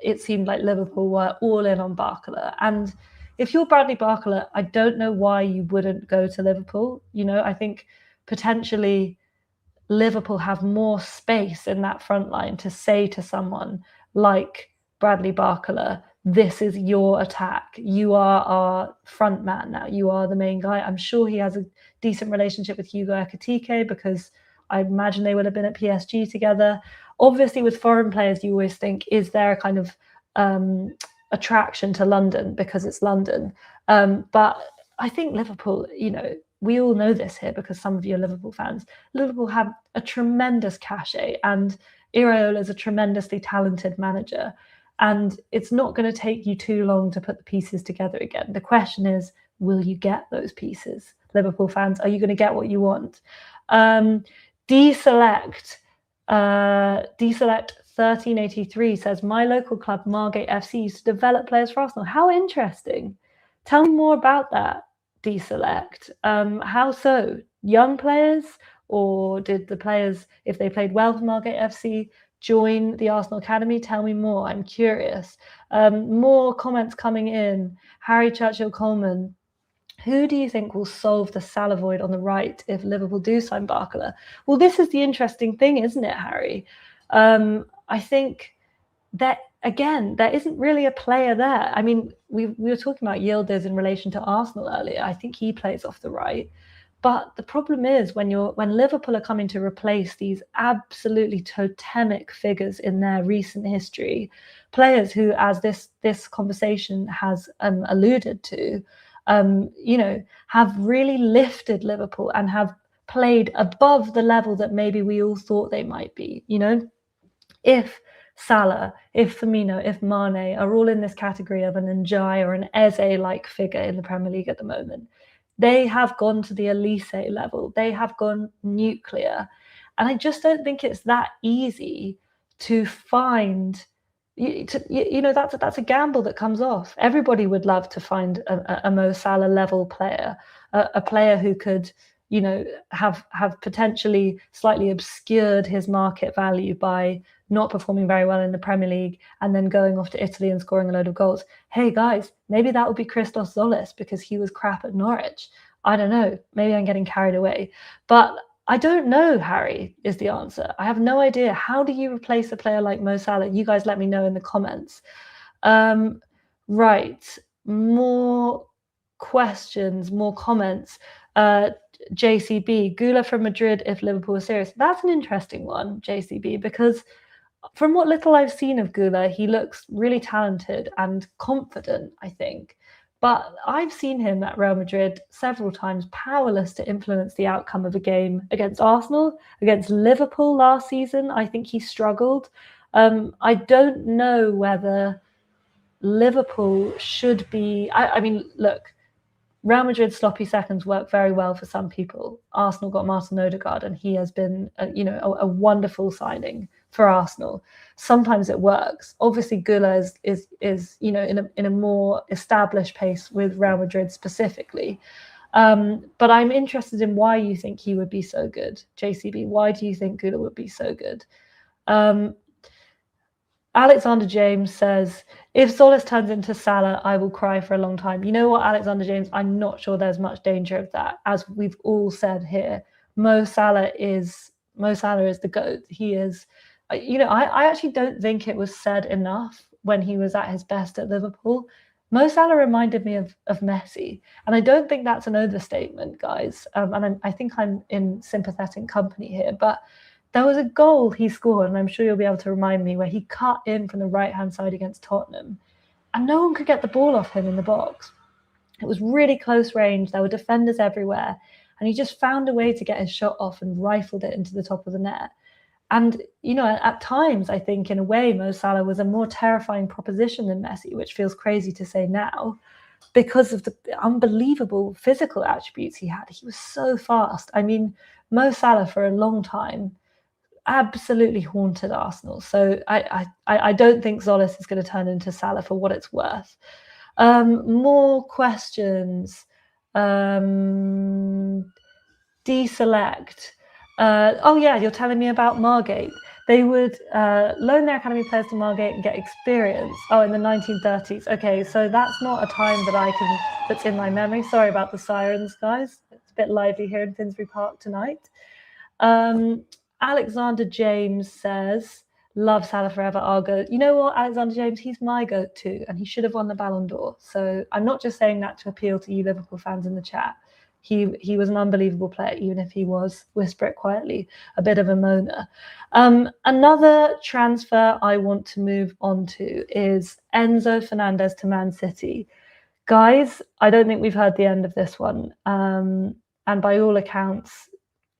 it seemed like Liverpool were all in on Barcola. And if you're Bradley Barcola, I don't know why you wouldn't go to Liverpool. I think potentially Liverpool have more space in that front line to say to someone like Bradley Barcola, this is your attack. You are our front man now. You are the main guy. I'm sure he has a decent relationship with Hugo Ekitike, because I imagine they would have been at PSG together. Obviously, with foreign players, you always think, is there a kind of attraction to London because it's London? But I think Liverpool, we all know this here because some of you are Liverpool fans. Liverpool have a tremendous cachet, and Iraola is a tremendously talented manager. And it's not going to take you too long to put the pieces together again. The question is, will you get those pieces? Liverpool fans, are you going to get what you want? Deselect 1383 says, my local club, Margate FC, used to develop players for Arsenal. How interesting. Tell me more about that, Deselect. How so? Young players? Or did the players, if they played well for Margate FC, join the Arsenal Academy? Tell me more. I'm curious. More comments coming in. Harry Churchill Coleman. Who do you think will solve the Salah void on the right if Liverpool do sign Barcola? Well, this is the interesting thing, isn't it, Harry? I think that, again, there isn't really a player there. I mean, we were talking about Yildiz in relation to Arsenal earlier. I think he plays off the right. But the problem is when Liverpool are coming to replace these absolutely totemic figures in their recent history, players who, as this conversation has alluded to, have really lifted Liverpool and have played above the level that maybe we all thought they might be. If Salah, if Firmino, if Mane are all in this category of an Ndiaye or an Eze-like figure in the Premier League at the moment, they have gone to the Elise level. They have gone nuclear. And I just don't think it's that easy to find... that's a gamble that comes off. Everybody would love to find a Mo Salah level player, a player who could, have potentially slightly obscured his market value by not performing very well in the Premier League and then going off to Italy and scoring a load of goals. Hey guys, maybe that would be Christos Zolis because he was crap at Norwich. I don't know. Maybe I'm getting carried away, but I don't know, Harry, is the answer. I have no idea. How do you replace a player like Mo Salah? You guys let me know in the comments. Right. More questions, more comments. JCB, Gula from Madrid if Liverpool is serious. That's an interesting one, JCB, because from what little I've seen of Gula, he looks really talented and confident, I think. But I've seen him at Real Madrid several times powerless to influence the outcome of a game against Arsenal, against Liverpool last season. I think he struggled. I don't know whether Liverpool should be... I mean, look, Real Madrid's sloppy seconds work very well for some people. Arsenal got Martin Odegaard, and he has been, a wonderful signing for Arsenal. Sometimes it works. Obviously, Gula is in a more established pace with Real Madrid specifically. But I'm interested in why you think he would be so good, JCB. Why do you think Gula would be so good? Alexander James says, if Solis turns into Salah, I will cry for a long time. You know what, Alexander James? I'm not sure there's much danger of that. As we've all said here, Mo Salah is the GOAT. He is, I actually don't think it was said enough when he was at his best at Liverpool. Mo Salah reminded me of Messi. And I don't think that's an overstatement, guys. And I think I'm in sympathetic company here. But there was a goal he scored, and I'm sure you'll be able to remind me, where he cut in from the right-hand side against Tottenham. And no one could get the ball off him in the box. It was really close range. There were defenders everywhere. And he just found a way to get his shot off and rifled it into the top of the net. And, at times, I think, in a way, Mo Salah was a more terrifying proposition than Messi, which feels crazy to say now, because of the unbelievable physical attributes he had. He was so fast. I mean, Mo Salah, for a long time, absolutely haunted Arsenal. So I don't think Solis is going to turn into Salah for what it's worth. More questions. Deselect. You're telling me about Margate. They would loan their academy players to Margate and get experience. Oh, in the 1930s. Okay, so that's not a time that's in my memory. Sorry about the sirens, guys. It's a bit lively here in Finsbury Park tonight. Alexander James says, love Salah forever, our GOAT. You know what, Alexander James, he's my GOAT too, and he should have won the Ballon d'Or. So I'm not just saying that to appeal to you Liverpool fans in the chat. He was an unbelievable player, even if he was, whisper it quietly, a bit of a moaner. Another transfer I want to move on to is Enzo Fernandez to Man City. Guys, I don't think we've heard the end of this one. And by all accounts,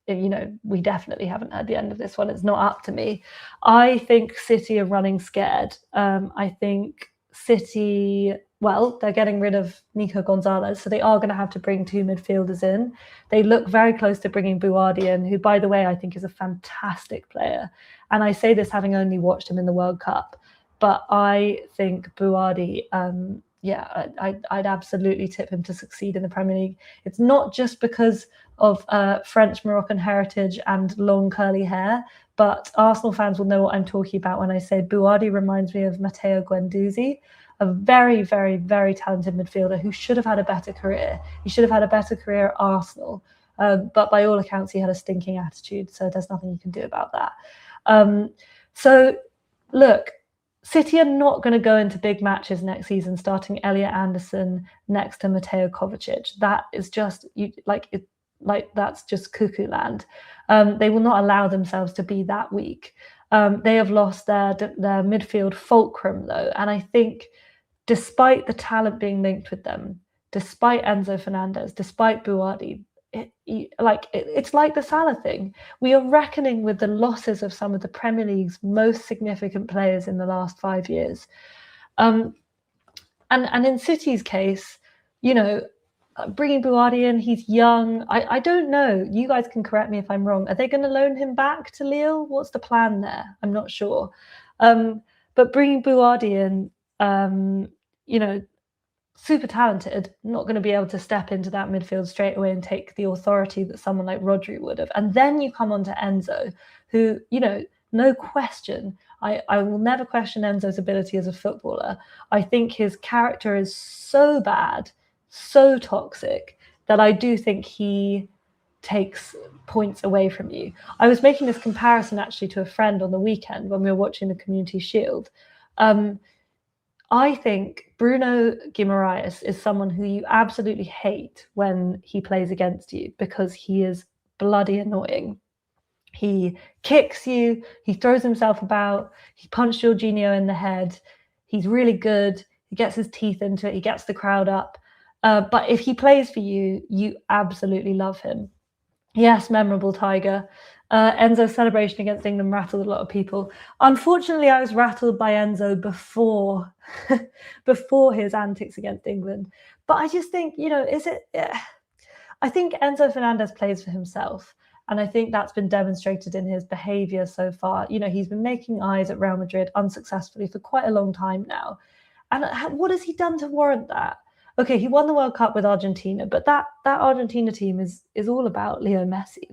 we definitely haven't heard the end of this one. It's not up to me. I think City are running scared. I think City, they're getting rid of Nico Gonzalez, so they are going to have to bring two midfielders in. They look very close to bringing Buardi in, who, by the way, I think is a fantastic player. And I say this having only watched him in the World Cup. But I think Buardi, I'd absolutely tip him to succeed in the Premier League. It's not just because of French Moroccan heritage and long curly hair, but Arsenal fans will know what I'm talking about when I say Buardi reminds me of Matteo Guendouzi, a very, very, very talented midfielder who should have had a better career. He should have had a better career at Arsenal. But by all accounts, he had a stinking attitude, so there's nothing you can do about that. So, look, City are not going to go into big matches next season starting Elliot Anderson next to Mateo Kovacic. That is just that's just cuckoo land. They will not allow themselves to be that weak. They have lost their midfield fulcrum though, and I think despite the talent being linked with them, despite Enzo Fernandez, despite Buardi, it's like the Salah thing. We are reckoning with the losses of some of the Premier League's most significant players in the last 5 years. And in City's case, bringing Buardi in, he's young. I don't know. You guys can correct me if I'm wrong. Are they going to loan him back to Lille? What's the plan there? I'm not sure. But bringing Buardi in, super talented, not going to be able to step into that midfield straight away and take the authority that someone like Rodri would have. And then you come on to Enzo, who, no question, I will never question Enzo's ability as a footballer. I think his character is so bad, so toxic, that I do think he takes points away from you. I was making this comparison actually to a friend on the weekend when we were watching the Community Shield. I think Bruno Guimaraes is someone who you absolutely hate when he plays against you because he is bloody annoying. He kicks you, he throws himself about, he punched Jorginho in the head. He's really good. He gets his teeth into it. He gets the crowd up. But if he plays for you, you absolutely love him. Yes, memorable Tiger. Enzo's celebration against England rattled a lot of people. Unfortunately, I was rattled by Enzo before his antics against England. But I just think, I think Enzo Fernandez plays for himself. And I think that's been demonstrated in his behaviour so far. He's been making eyes at Real Madrid unsuccessfully for quite a long time now. And what has he done to warrant that? Okay, he won the World Cup with Argentina, but that Argentina team is all about Leo Messi.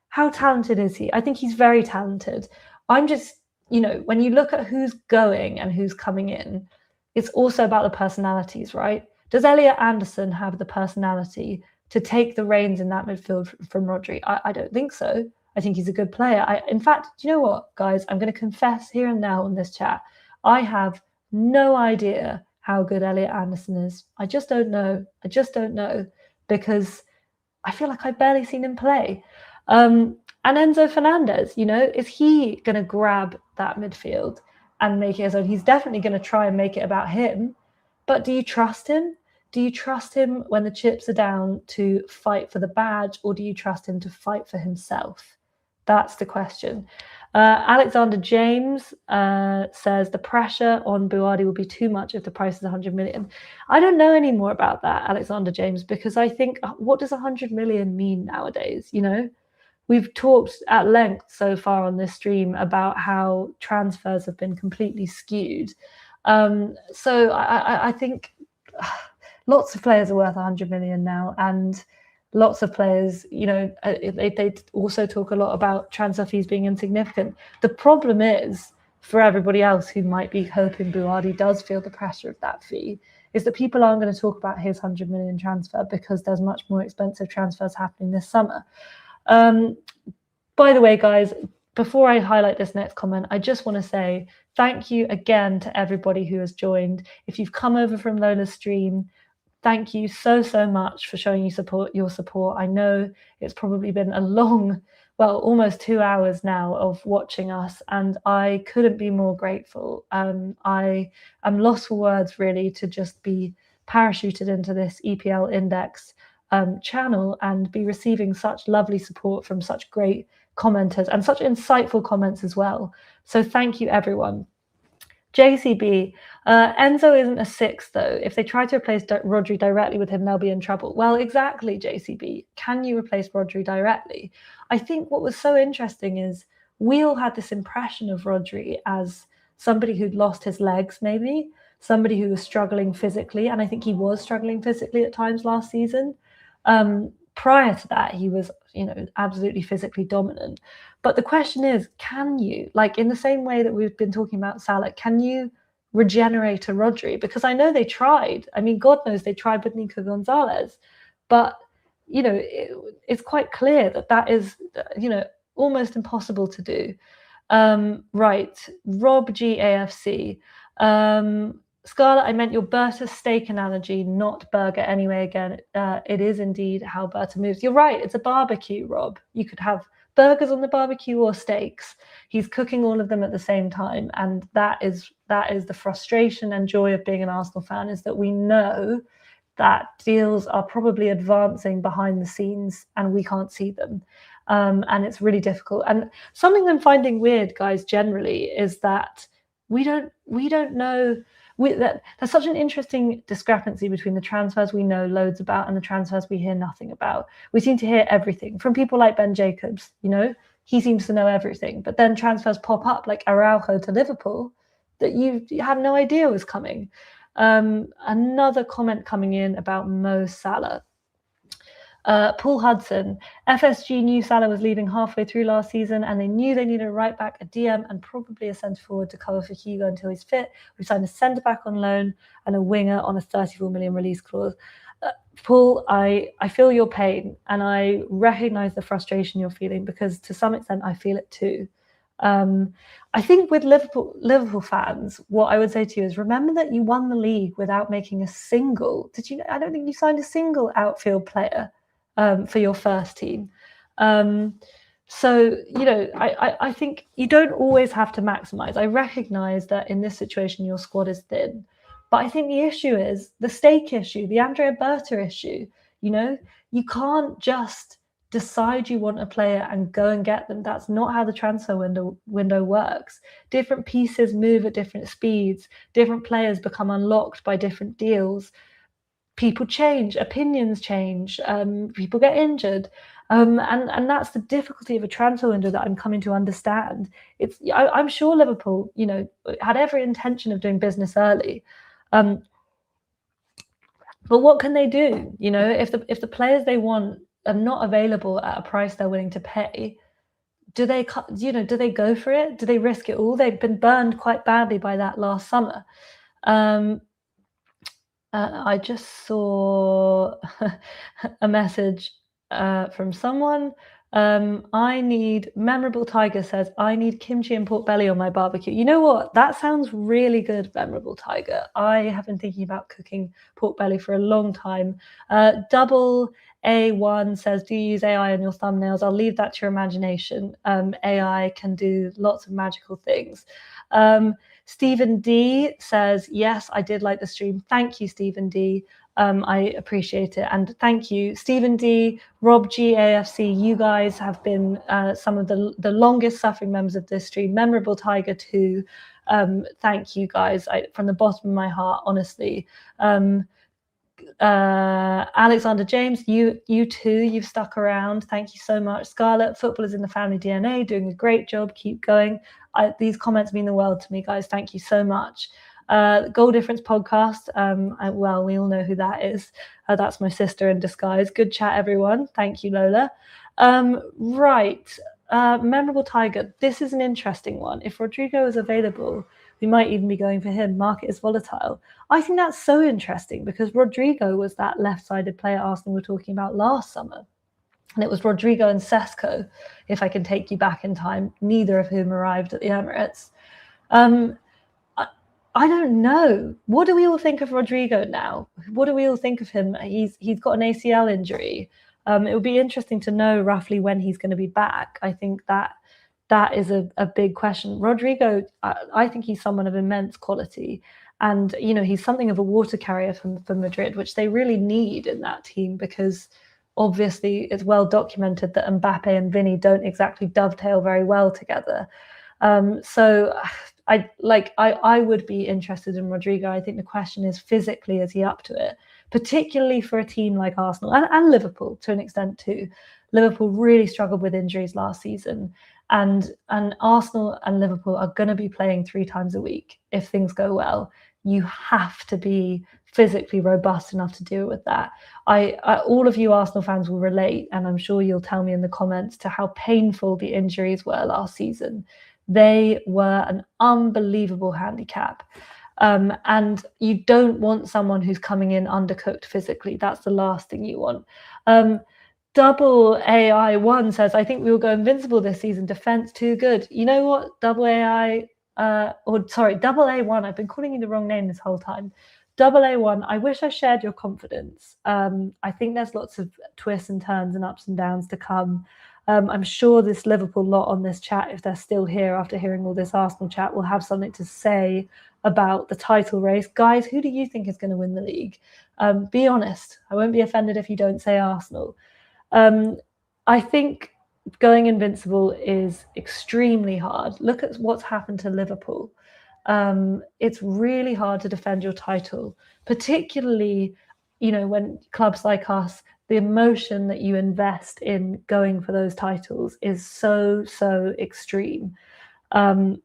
How talented is he? I think he's very talented. I'm just, when you look at who's going and who's coming in, it's also about the personalities, right? Does Elliot Anderson have the personality to take the reins in that midfield from Rodri? I don't think so. I think he's a good player. In fact, do you know what, guys? I'm going to confess here and now on this chat. I have no idea how good Elliot Anderson is. I just don't know. Because I feel like I've barely seen him play. And Enzo Fernandez, is he going to grab that midfield and make it his own? He's definitely going to try and make it about him. But do you trust him? Do you trust him when the chips are down to fight for the badge, or do you trust him to fight for himself? That's the question. Alexander James says the pressure on Buardi will be too much if the price is 100 million. I don't know any more about that, Alexander James, because I think, what does 100 million mean nowadays? We've talked at length so far on this stream about how transfers have been completely skewed. So I think lots of players are worth 100 million now, and lots of players, they also talk a lot about transfer fees being insignificant. The problem is, for everybody else who might be hoping Buardi does feel the pressure of that fee, is that people aren't going to talk about his 100 million transfer because there's much more expensive transfers happening this summer. By the way, guys, before I highlight this next comment, I just want to say thank you again to everybody who has joined. If you've come over from Lola's stream, thank you so much for showing your support. I know it's probably been a long, almost 2 hours now of watching us, and I couldn't be more grateful. I am lost for words, really, to just be parachuted into this EPL Index channel and be receiving such lovely support from such great commenters and such insightful comments as well. So thank you, everyone. JCB, Enzo isn't a 6, though. If they try to replace Rodri directly with him, they'll be in trouble. Well, exactly, JCB. Can you replace Rodri directly? I think what was so interesting is we all had this impression of Rodri as somebody who'd lost his legs, maybe, somebody who was struggling physically, and I think he was struggling physically at times last season. Prior to that, he was, absolutely physically dominant. But the question is, can you, in the same way that we've been talking about Salah, can you regenerate a Rodri? Because I know they tried. I mean, God knows they tried with Nico Gonzalez. But, it's quite clear that is, almost impossible to do. Right. Rob GAFC. Scarlett, I meant your Berta steak analogy, not burger anyway. Again, it is indeed how Berta moves. You're right. It's a barbecue, Rob. You could have burgers on the barbecue or steaks. He's cooking all of them at the same time. And that is the frustration and joy of being an Arsenal fan, is that we know that deals are probably advancing behind the scenes and we can't see them. And it's really difficult. And something I'm finding weird, guys, generally, is that we don't know. There's such an interesting discrepancy between the transfers we know loads about and the transfers we hear nothing about. We seem to hear everything from people like Ben Jacobs. He seems to know everything, but then transfers pop up like Araujo to Liverpool that you had no idea was coming. Another comment coming in about Mo Salah. Paul Hudson, FSG knew Salah was leaving halfway through last season, and they knew they needed a right back, a DM, and probably a centre forward to cover for Hugo until he's fit. We signed a centre back on loan and a winger on a 34 million release clause. Paul, I feel your pain, and I recognise the frustration you're feeling, because to some extent I feel it too. I think with Liverpool fans, what I would say to you is, remember that you won the league without making a single. I don't think you signed a single outfield player for your first team. So, I think you don't always have to maximise. I recognise that in this situation, your squad is thin. But I think the issue is the stake issue, the Andrea Berta issue. You can't just decide you want a player and go and get them. That's not how the transfer window works. Different pieces move at different speeds. Different players become unlocked by different deals. People change, opinions change, people get injured. And that's the difficulty of a transfer window that I'm coming to understand. I'm sure Liverpool, had every intention of doing business early. But what can they do? If the players they want are not available at a price they're willing to pay, do they go for it? Do they risk it all? They've been burned quite badly by that last summer. I just saw a message from someone. I need Memorable Tiger says, I need kimchi and pork belly on my barbecue. You know what? That sounds really good, Memorable Tiger. I have been thinking about cooking pork belly for a long time. Double A1 says, do you use AI on your thumbnails? I'll leave that to your imagination. AI can do lots of magical things. Stephen D says, yes, I did like the stream. Thank you, Stephen D. I appreciate it. And thank you, Stephen D, Rob G, AFC. You guys have been some of the longest suffering members of this stream. Memorable Tiger too. Thank you guys from the bottom of my heart, honestly. Alexander James, you too, you've stuck around. Thank you so much. Scarlet, football is in the family DNA, doing a great job. Keep going. These comments mean the world to me, guys. Thank you so much. Goal Difference podcast. Well, we all know who that is. That's my sister in disguise. Good chat, everyone. Thank you, Lola. Right. Memorable Tiger. This is an interesting one. If Rodrigo is available, we might even be going for him. Market is volatile. I think that's so interesting because Rodrigo was that left-sided player Arsenal were talking about last summer. And it was Rodrigo and Sesko, if I can take you back in time, neither of whom arrived at the Emirates. I don't know. What do we all think of Rodrigo now? What do we all think of him? He's got an ACL injury. It would be interesting to know roughly when he's going to be back. I think that is a big question. Rodrigo, I think he's someone of immense quality. And, he's something of a water carrier for Madrid, which they really need in that team because obviously it's well documented that Mbappe and Vinny don't exactly dovetail very well together. So I would be interested in Rodrigo. I think the question is physically, is he up to it? Particularly for a team like Arsenal and Liverpool to an extent too. Liverpool really struggled with injuries last season. And Arsenal and Liverpool are going to be playing 3 times a week if things go well. You have to be physically robust enough to deal with that. All of you Arsenal fans will relate, and I'm sure you'll tell me in the comments to how painful the injuries were last season. They were an unbelievable handicap. And you don't want someone who's coming in undercooked physically. That's the last thing you want. Double AI1 says, I think we will go invincible this season. Defense too good. You know what? Double A1. I've been calling you the wrong name this whole time. Double A1. I wish I shared your confidence. I think there's lots of twists and turns and ups and downs to come. I'm sure this Liverpool lot on this chat, if they're still here after hearing all this Arsenal chat, will have something to say about the title race. Guys, who do you think is going to win the league? Be honest. I won't be offended if you don't say Arsenal. I think going invincible is extremely hard. Look at what's happened to Liverpool. It's really hard to defend your title, particularly, when clubs like us, the emotion that you invest in going for those titles is so extreme. The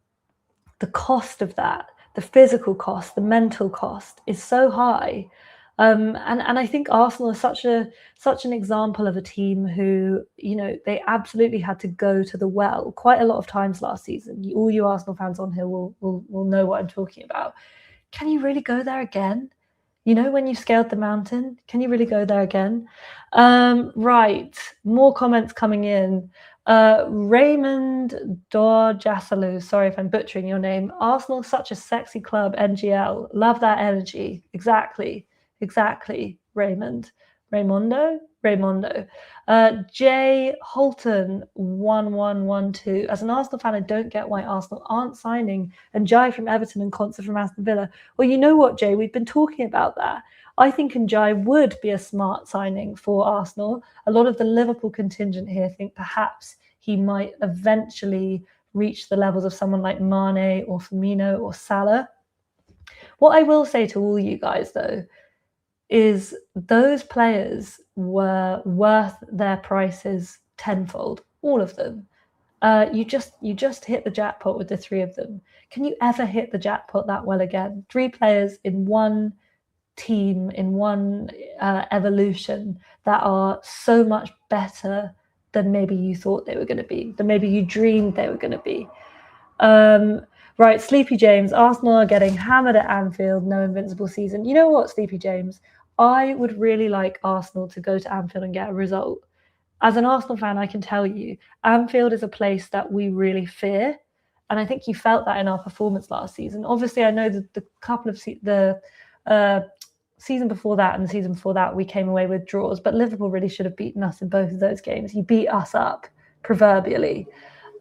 cost of that, the physical cost, the mental cost is so high. And I think Arsenal is such an example of a team who, they absolutely had to go to the well quite a lot of times last season. All you Arsenal fans on here will know what I'm talking about. Can you really go there again? When you've scaled the mountain, can you really go there again? Right, more comments coming in. Raymond Dorjasalu, sorry if I'm butchering your name. Arsenal, such a sexy club, NGL. Love that energy. Exactly, Raymond. Raymondo. Jay Holton 1112. As an Arsenal fan, I don't get why Arsenal aren't signing Ndiaye from Everton and Konsa from Aston Villa. Well, you know what, Jay? We've been talking about that. I think Ndiaye would be a smart signing for Arsenal. A lot of the Liverpool contingent here think perhaps he might eventually reach the levels of someone like Mane or Firmino or Salah. What I will say to all you guys, though, is those players were worth their prices tenfold, all of them. You just hit the jackpot with the 3 of them. Can you ever hit the jackpot that well again? 3 players in one team, in one evolution that are so much better than maybe you thought they were going to be, than maybe you dreamed they were going to be. Right, Sleepy James, Arsenal are getting hammered at Anfield, no invincible season. You know what, Sleepy James? I would really like Arsenal to go to Anfield and get a result. As an Arsenal fan, I can tell you, Anfield is a place that we really fear. And I think you felt that in our performance last season. Obviously, I know that the couple of season before that and the season before that, we came away with draws, but Liverpool really should have beaten us in both of those games. You beat us up, proverbially.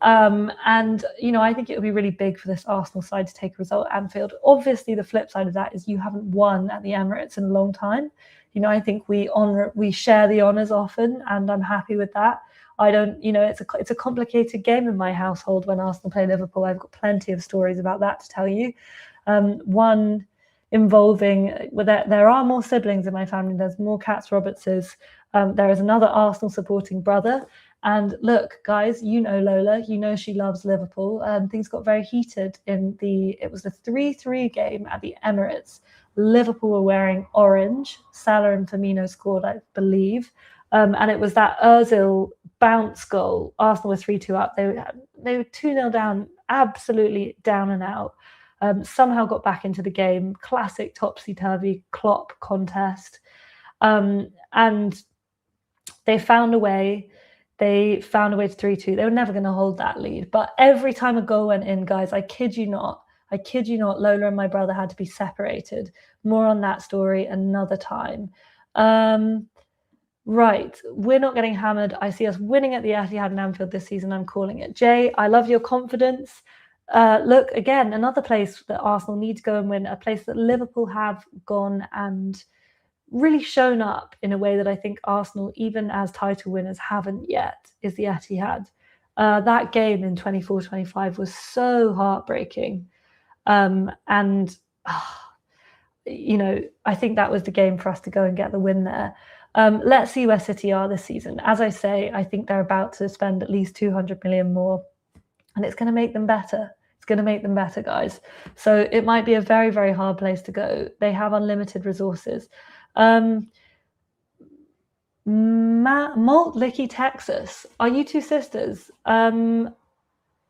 And, you know, I think it would be really big for this Arsenal side to take a result at Anfield. Obviously, the flip side of that is you haven't won at the Emirates in a long time. You know, I think we share the honours often, and I'm happy with that. I don't, you know, it's a complicated game in my household when Arsenal play Liverpool. I've got plenty of stories about that to tell you. One involving, well, there are more siblings in my family. There's more Katz Robertses. There is another Arsenal supporting brother. And look, guys, you know Lola, you know she loves Liverpool. Things got very heated it was the 3-3 game at the Emirates. Liverpool were wearing orange. Salah and Firmino scored, I believe. And it was that Ozil bounce goal. Arsenal were 3-2 up. They were 2-0 down, absolutely down and out. Somehow got back into the game. Classic topsy-turvy Klopp contest. And they found a way. They found a way to 3-2. They were never going to hold that lead. But every time a goal went in, guys, I kid you not, Lola and my brother had to be separated. More on that story another time. Right, we're not getting hammered. I see us winning at the Etihad and Anfield this season. I'm calling it. Jay, I love your confidence. Look, again, another place that Arsenal need to go and win, a place that Liverpool have gone and really shown up in a way that I think Arsenal, even as title winners, haven't yet, is the Etihad. That game in 24-25 was so heartbreaking. You know, I think that was the game for us to go and get the win there. Let's see where City are this season. As I say, I think they're about to spend at least 200 million more, and it's going to make them better. It's going to make them better, guys. So it might be a very, very hard place to go. They have unlimited resources. Malt Licky, Texas. Are you two sisters?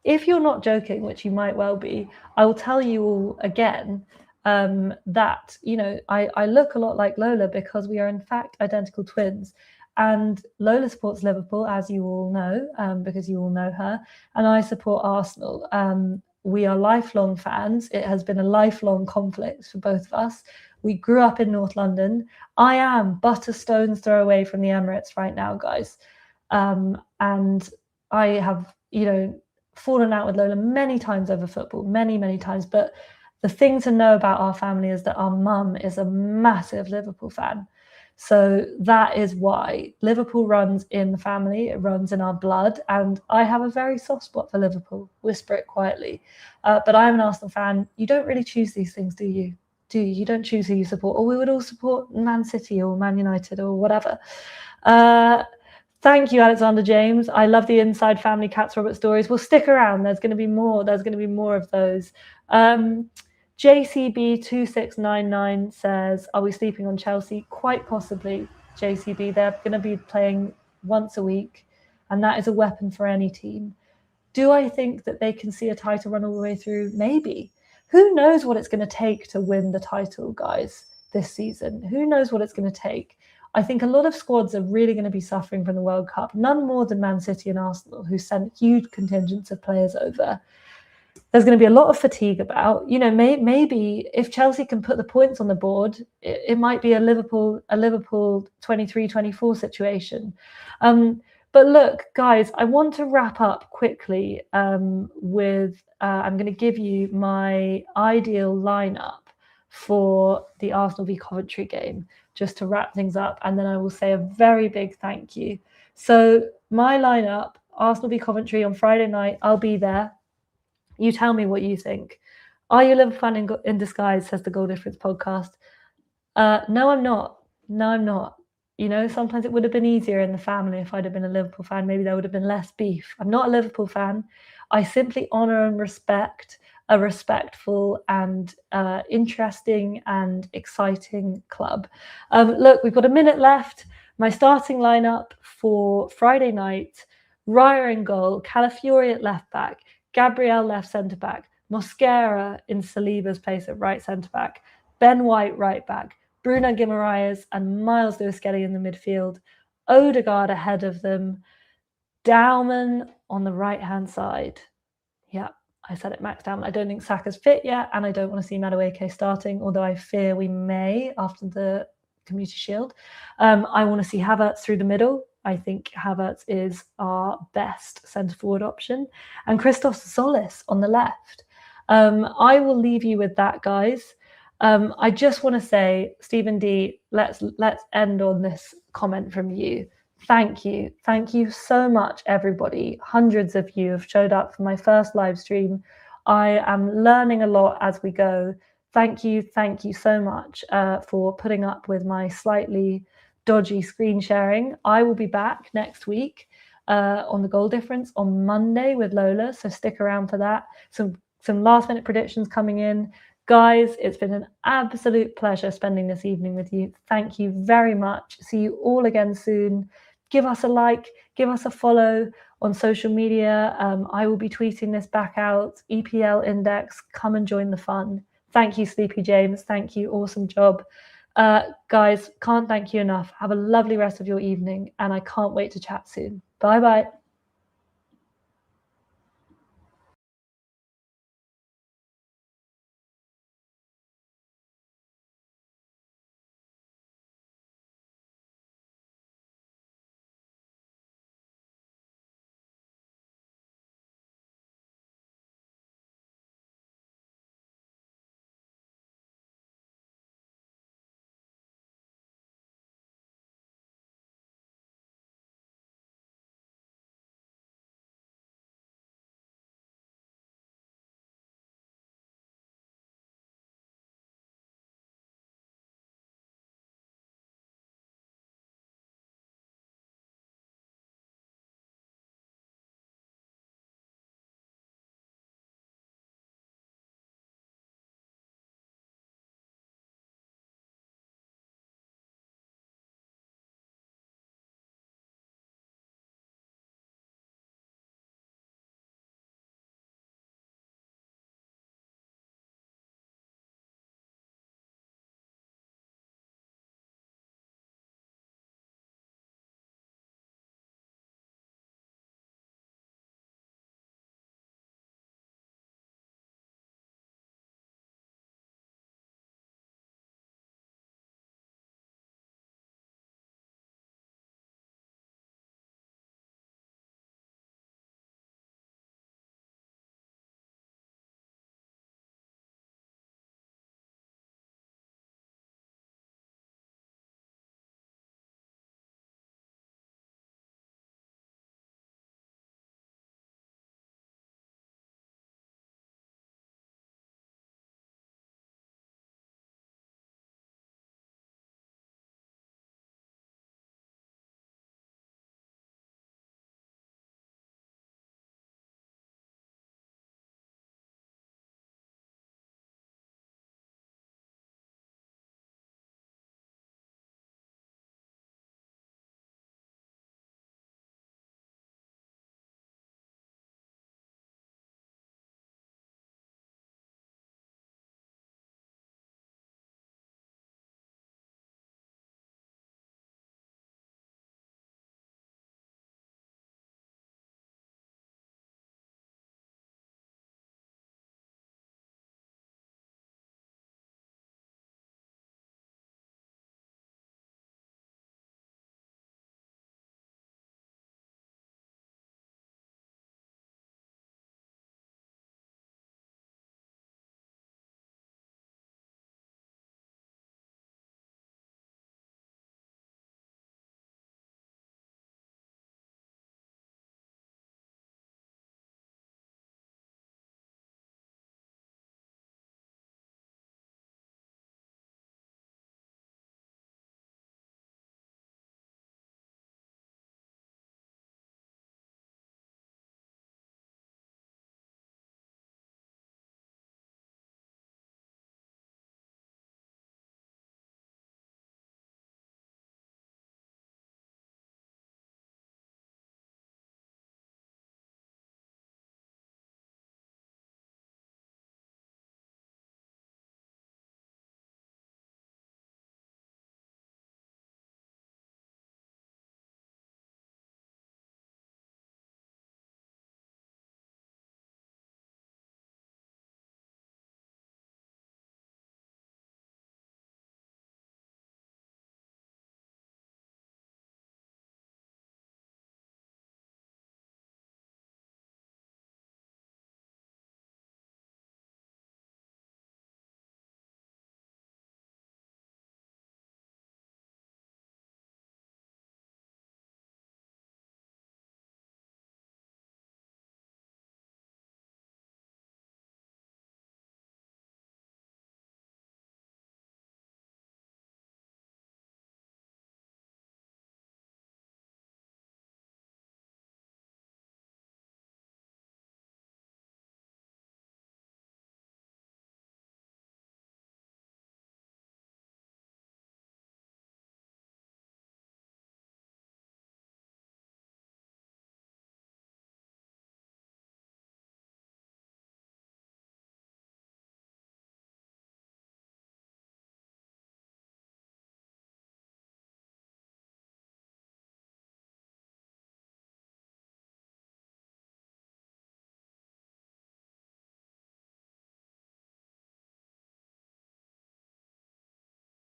If you're not joking, which you might well be, I will tell you all again that, you know, I look a lot like Lola because we are in fact identical twins. And Lola supports Liverpool, as you all know, because you all know her, and I support Arsenal. We are lifelong fans. It has been a lifelong conflict for both of us. We grew up in North London. I am but a stone's throw away from the Emirates right now, guys. And I have, you know, fallen out with Lola many times over football, many, many times. But the thing to know about our family is that our mum is a massive Liverpool fan. So that is why Liverpool runs in the family. It runs in our blood. And I have a very soft spot for Liverpool. Whisper it quietly. But I'm an Arsenal fan. You don't really choose these things, do you? You don't choose who you support. Or we would all support Man City or Man United or whatever. Thank you, Alexander James. I love the Inside Family Katz Roberts stories. We'll stick around. There's going to be more. There's going to be more of those. JCB2699 says, are we sleeping on Chelsea? Quite possibly, JCB. They're going to be playing once a week, and that is a weapon for any team. Do I think that they can see a title run all the way through? Maybe. Who knows what it's going to take to win the title, guys, this season? Who knows what it's going to take? I think a lot of squads are really going to be suffering from the World Cup, none more than Man City and Arsenal, who sent huge contingents of players over. There's going to be a lot of fatigue about, you know, maybe if Chelsea can put the points on the board, it might be a Liverpool 23-24 situation. But look, guys, I want to wrap up quickly with, I'm going to give you my ideal lineup for the Arsenal v Coventry game, just to wrap things up. And then I will say a very big thank you. So my lineup, Arsenal v Coventry on Friday night, I'll be there. You tell me what you think. Are you a Liverpool fan in disguise, says the Goal Difference podcast. No, I'm not. No, I'm not. You know, sometimes it would have been easier in the family if I'd have been a Liverpool fan. Maybe there would have been less beef. I'm not a Liverpool fan. I simply honour and respect a respectful and interesting and exciting club. Look, we've got a minute left. My starting lineup for Friday night: Raya in goal, Calafiori at left back, Gabriel left centre back, Mosquera in Saliba's place at right centre back, Ben White right back, Bruno Guimaraes and Miles Lewis-Skelly in the midfield, Odegaard ahead of them, Dauman on the right-hand side. Yeah, I said it, Max Dauman. I don't think Saka's fit yet, and I don't want to see Madueke starting, although I fear we may after the Community Shield. I want to see Havertz through the middle. I think Havertz is our best centre-forward option. And Christos Zolis on the left. I will leave you with that, guys. I just want to say, Stephen D, let's end on this comment from you. Thank you. Thank you so much, everybody. Hundreds of you have showed up for my first live stream. I am learning a lot as we go. Thank you so much for putting up with my slightly dodgy screen sharing. I will be back next week on the goal difference on Monday with Lola, so stick around for that. Some last minute predictions coming in. Guys, it's been an absolute pleasure spending this evening with you. Thank you very much. See you all again soon. Give us a like, give us a follow on social media. I will be tweeting this back out. EPL Index, come and join the fun. Thank you, Sleepy James. Thank you. Awesome job. Guys, can't thank you enough. Have a lovely rest of your evening, and I can't wait to chat soon. Bye-bye.